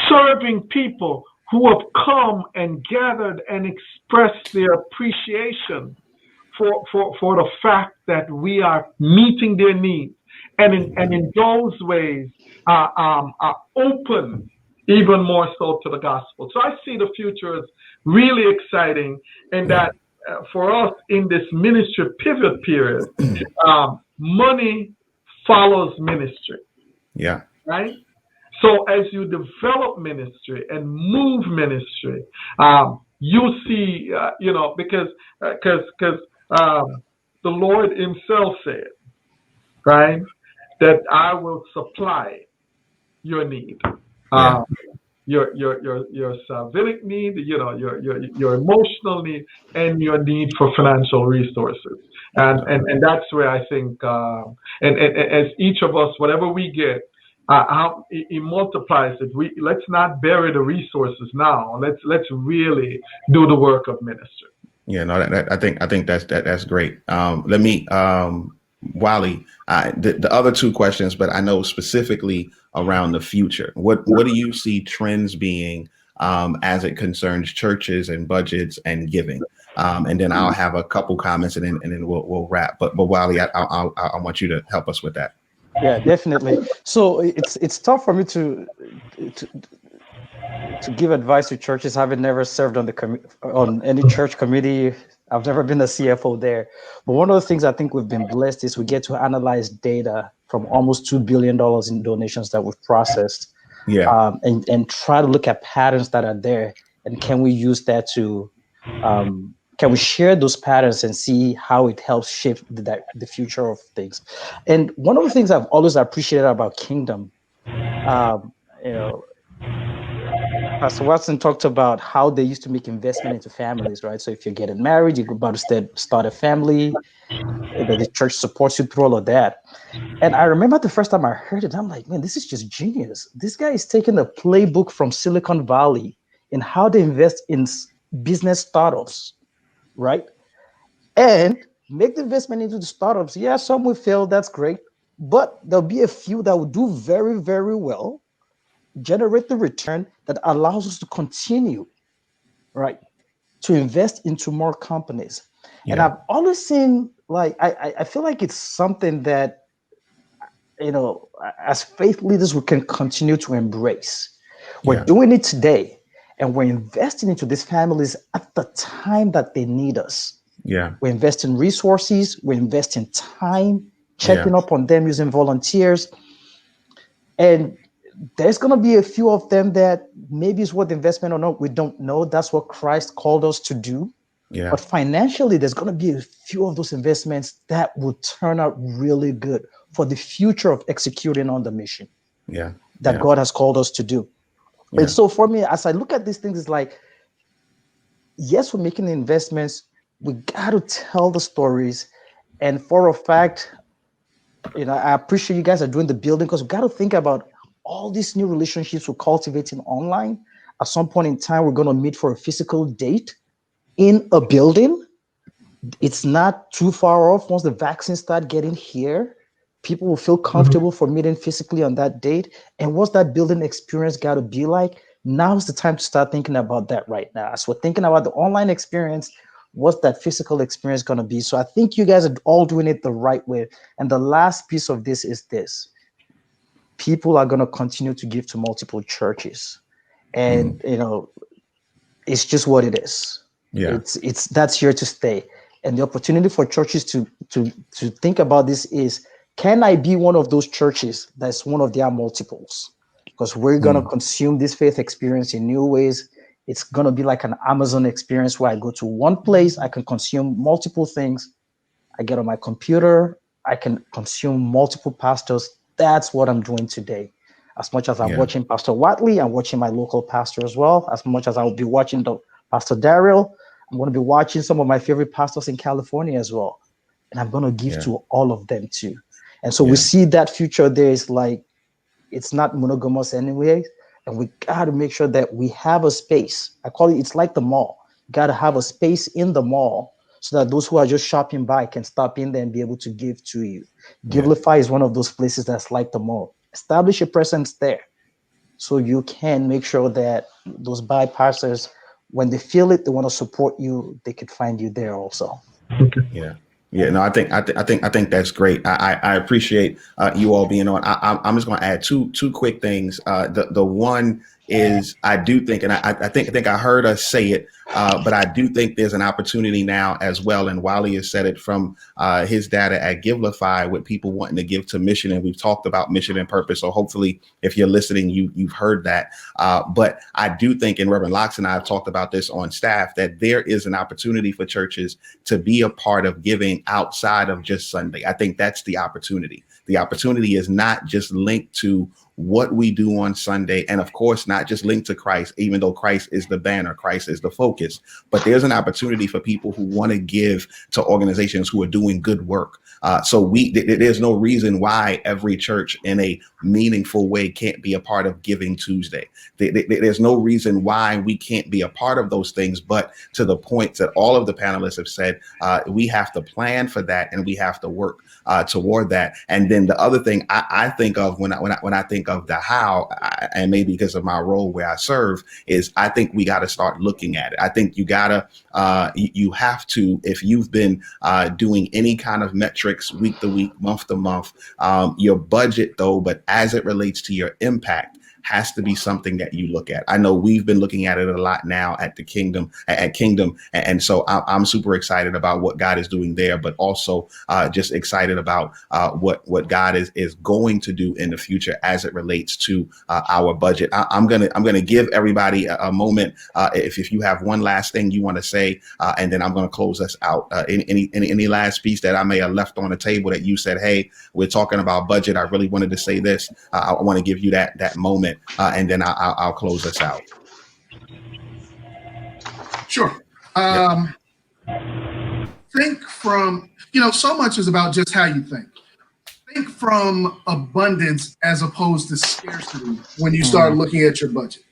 serving people who have come and gathered and expressed their appreciation for the fact that we are meeting their needs, and in those ways are open even more so to the gospel. So I see the future as really exciting, and that for us in this ministry pivot period, money follows ministry. Yeah. Right? So as you develop ministry and move ministry, you see, because the Lord himself said, right, that I will supply your need. Your salvific need, your emotional need, and your need for financial resources, and that's where I think, and as each of us, whatever we get, how it multiplies it. Let's not bury the resources now. Let's really do the work of ministry. Yeah, no, I think that's great. Let me, Wale, the other two questions, but I know specifically around the future. What do you see trends being as it concerns churches and budgets and giving? And then I'll have a couple comments, and then we'll wrap. But Wale, I want you to help us with that. Yeah, definitely. So it's tough for me to give advice to churches, having never served on any church committee. I've never been a CFO there. But one of the things I think we've been blessed is we get to analyze data from almost $2 billion in donations that we've processed. Yeah. And try to look at patterns that are there. And can we use that to, can we share those patterns and see how it helps shape the future of things? And one of the things I've always appreciated about Kingdom, Pastor Watson talked about how they used to make investment into families, right? So if you're getting married, you're about to start a family, the church supports you through all of that. And I remember the first time I heard it, I'm like, man, this is just genius. This guy is taking a playbook from Silicon Valley in how they invest in business startups, right? And make the investment into the startups. Yeah, some will fail, that's great. But there'll be a few that will do very, very well, generate the return that allows us to continue, right, to invest into more companies. Yeah. And I've always seen, like, I feel like it's something that as faith leaders, we can continue to embrace. We're Yeah. doing it today, and we're investing into these families at the time that they need us. Yeah. We're investing resources, we're investing time, Yeah. checking up on them using volunteers. And there's going to be a few of them that maybe it's worth investment or not. We don't know. That's what Christ called us to do. Yeah. But financially, there's going to be a few of those investments that will turn out really good for the future of executing on the mission Yeah. that Yeah. God has called us to do. Yeah. And so for me, as I look at these things, it's like, yes, we're making investments. We got to tell the stories. And for a fact, I appreciate you guys are doing the building, because we got to think about all these new relationships we're cultivating online. At some point in time, we're going to meet for a physical date in a building. It's not too far off. Once the vaccines start getting here, people will feel comfortable for meeting physically on that date. And what's that building experience got to be like? Now's the time to start thinking about that right now. As we're thinking about the online experience, what's that physical experience going to be? So I think you guys are all doing it the right way. And the last piece of this is this: people are going to continue to give to multiple churches. And, it's just what it is. Yeah. It's that's here to stay. And the opportunity for churches to think about this is, can I be one of those churches that's one of their multiples? Because we're going to consume this faith experience in new ways. It's going to be like an Amazon experience where I go to one place, I can consume multiple things. I get on my computer, I can consume multiple pastors. That's what I'm doing today. As much as I'm Yeah. watching Pastor Watley, I'm watching my local pastor as well. As much as I will be watching Pastor Daryl, I'm going to be watching some of my favorite pastors in California as well. And I'm going to give to all of them too. And so we see that future there is like, it's not monogamous anyway. And we got to make sure that we have a space. I call it's like the mall. You got to have a space in the mall so that those who are just shopping by can stop in there and be able to give to you. Givelify is one of those places that's like the mall. Establish a presence there so you can make sure that those bypassers, when they feel it, they want to support you, they could find you there also. Yeah. Yeah, no, I think that's great. I appreciate you all being on. I'm just going to add two quick things. The one is, I do think, and I think I heard us say it, but I do think there's an opportunity now as well. And Wale has said it from his data at Givelify, with people wanting to give to mission, and we've talked about mission and purpose. So hopefully, if you're listening, you've heard that. But I do think, and Reverend Loxley and I have talked about this on staff, that there is an opportunity for churches to be a part of giving outside of just Sunday. I think that's the opportunity. The opportunity is not just linked to what we do on Sunday, and of course not just linked to Christ, even though Christ is the banner, Christ is the focus, but there's an opportunity for people who want to give to organizations who are doing good work. So there's no reason why every church in a meaningful way can't be a part of Giving Tuesday. There's no reason why we can't be a part of those things, but to the points that all of the panelists have said, we have to plan for that, and we have to work toward that. And then the other thing I think of when I think of the how, and maybe because of my role where I serve, is I think we got to start looking at it. I think you have to, if you've been doing any kind of metrics week to week, month to month, your budget though, but as it relates to your impact, has to be something that you look at. I know we've been looking at it a lot now at the Kingdom, and so I'm super excited about what God is doing there, but also just excited about what God is going to do in the future as it relates to our budget. I'm gonna give everybody a moment if you have one last thing you want to say, and then I'm gonna close us out. Any last piece that I may have left on the table that you said, hey, we're talking about budget, I really wanted to say this. I want to give you that moment. And then I'll close us out. Sure. Think from, so much is about just how you think. Think from abundance as opposed to scarcity when you start looking at your budget.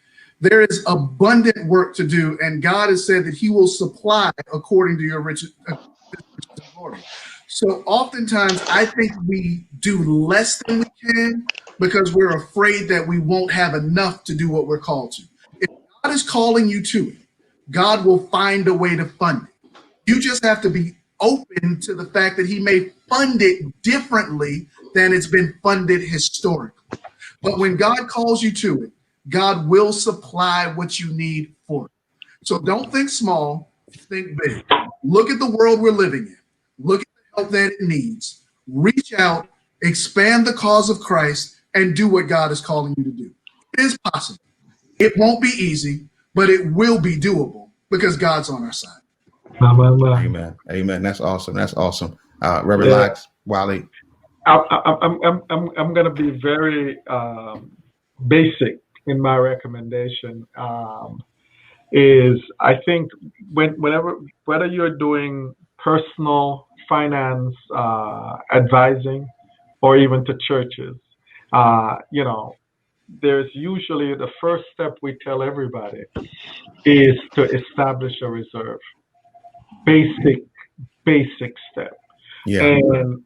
There is abundant work to do, and God has said that he will supply according to your riches and glory. So oftentimes I think we do less than we can because we're afraid that we won't have enough to do what we're called to. If God is calling you to it, God will find a way to fund it. You just have to be open to the fact that he may fund it differently then it's been funded historically. But when God calls you to it, God will supply what you need for it. So don't think small, think big. Look at the world we're living in. Look at the help that it needs. Reach out, expand the cause of Christ, and do what God is calling you to do. It is possible. It won't be easy, but it will be doable because God's on our side. Amen. Amen. That's awesome. That's awesome. Reverend Lox, Wale. I'm going to be very basic in my recommendation. Is I think whether you're doing personal finance advising or even to churches, there's usually the first step we tell everybody is to establish a reserve. Basic step. Yeah. And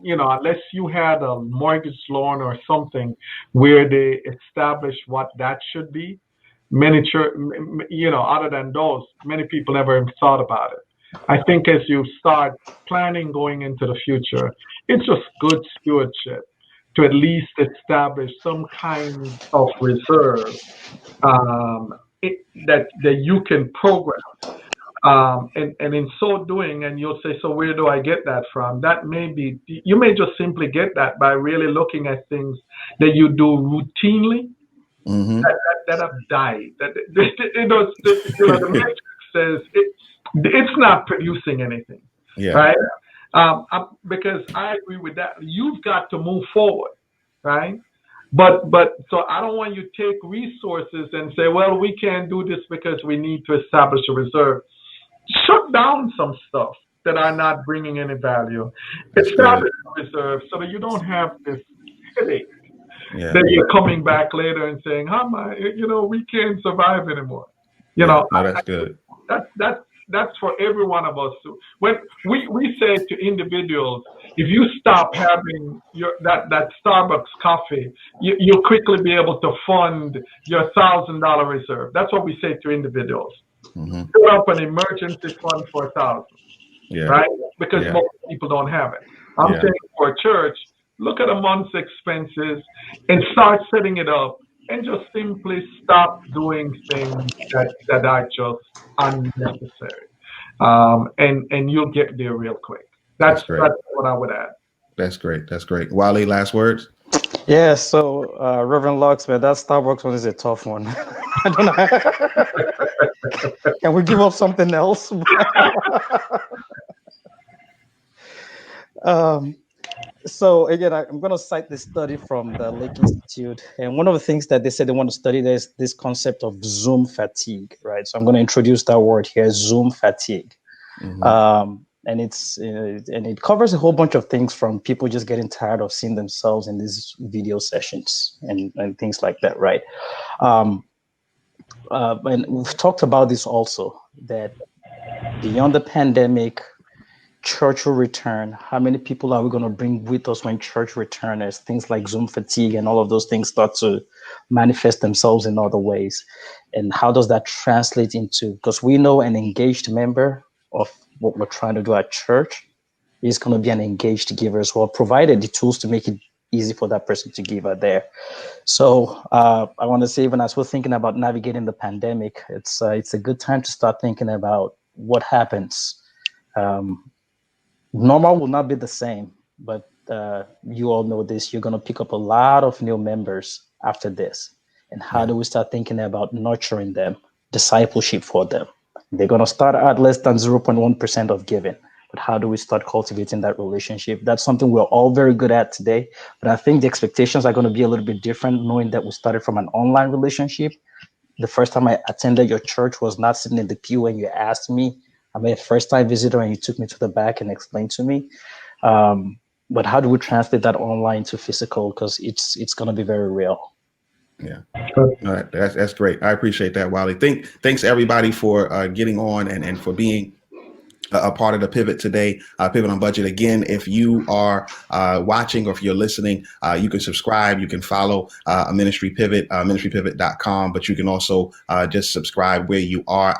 unless you had a mortgage loan or something where they establish what that should be, many other than those, many people never even thought about it. I think as you start planning going into the future, it's just good stewardship to at least establish some kind of reserve that you can program. And in so doing, and you'll say, so where do I get that from? That may be, you may just simply get that by really looking at things that you do routinely that have died. The metric says it's not producing anything, right? Because I agree with that. You've got to move forward, right? But so I don't want you to take resources and say, well, we can't do this because we need to establish a reserve. Shut down some stuff that are not bringing any value. Establish a reserve so that you don't have this headache that you're coming back later and saying, how am I, we can't survive anymore. That's good. That's for every one of us. When we say to individuals, if you stop having that Starbucks coffee, you'll quickly be able to fund your $1,000 reserve. That's what we say to individuals. Put up an emergency fund for $1,000, right? Because most people don't have it. I'm saying for a church, look at a month's expenses and start setting it up, and just simply stop doing things that are just unnecessary, and you'll get there real quick. That's what I would add. That's great. That's great. Wale, last words. Yeah, so Reverend Lux, man, that Starbucks one is a tough one. I don't know. Can we give up something else? So again, I'm going to cite this study from the Lake Institute, and one of the things that they said they want to study is this concept of Zoom fatigue, right? So I'm going to introduce that word here, Zoom fatigue. And it covers a whole bunch of things, from people just getting tired of seeing themselves in these video sessions and things like that, right? And we've talked about this also, that beyond the pandemic, church will return. How many people are we going to bring with us when church returns, as things like Zoom fatigue and all of those things start to manifest themselves in other ways? And how does that translate into, because we know an engaged member of what we're trying to do at church is going to be an engaged giver as well, provided the tools to make it easy for that person to give are there. So I want to say, even as we're thinking about navigating the pandemic, it's a good time to start thinking about what happens. Normal will not be the same, but you all know this. You're going to pick up a lot of new members after this. And how do we start thinking about nurturing them, discipleship for them? They're going to start at less than 0.1% of giving. But how do we start cultivating that relationship? That's something we're all very good at today. But I think the expectations are going to be a little bit different, knowing that we started from an online relationship. The first time I attended your church was not sitting in the pew and you asked me. I'm a first-time visitor and you took me to the back and explained to me. But how do we translate that online to physical? Because it's going to be very real. Yeah. All right. That's great. I appreciate that, Wale. Thanks everybody for getting on and for being a part of the Pivot today, Pivot on Budget. Again, if you are watching or if you're listening, you can subscribe. You can follow Ministry Pivot, ministrypivot.com, but you can also just subscribe where you are.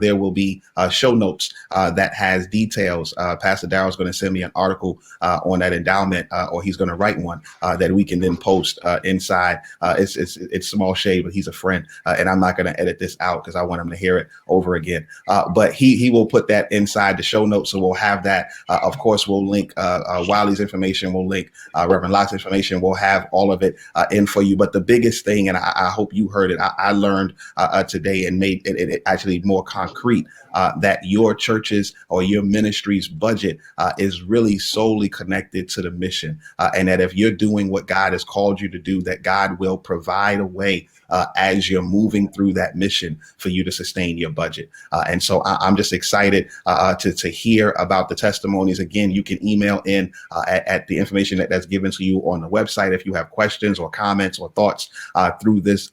There will be show notes that has details. Pastor Daryl's going to send me an article on that endowment, or he's going to write one that we can then post inside. It's small shade, but he's a friend, and I'm not going to edit this out because I want him to hear it over again. But he will put that inside the show notes, so we'll have that. Of course, we'll link Wale's information. We'll link Reverend Locke's information. We'll have all of it in for you. But the biggest thing, and I hope you heard it, I learned today and made it actually more concrete, that your church's or your ministry's budget is really solely connected to the mission, and that if you're doing what God has called you to do, that God will provide a way as you're moving through that mission for you to sustain your budget. And so I'm just excited to hear about the testimonies. Again, you can email in at the information that's given to you on the website if you have questions or comments or thoughts through this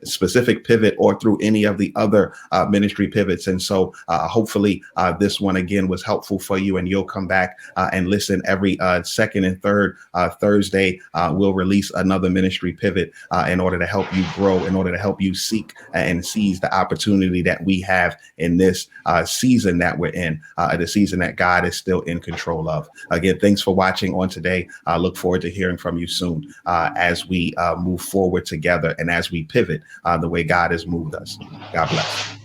specific pivot or through any of the other ministry pivots. And so hopefully this one again was helpful for you, and you'll come back and listen every second and third Thursday. We'll release another ministry pivot in order to help you grow, in order to help you seek and seize the opportunity that we have in this season that we're in, the season that God is still in control of. Again, thanks for watching on today. I look forward to hearing from you soon as we move forward together and as we pivot the way God has moved us. God bless.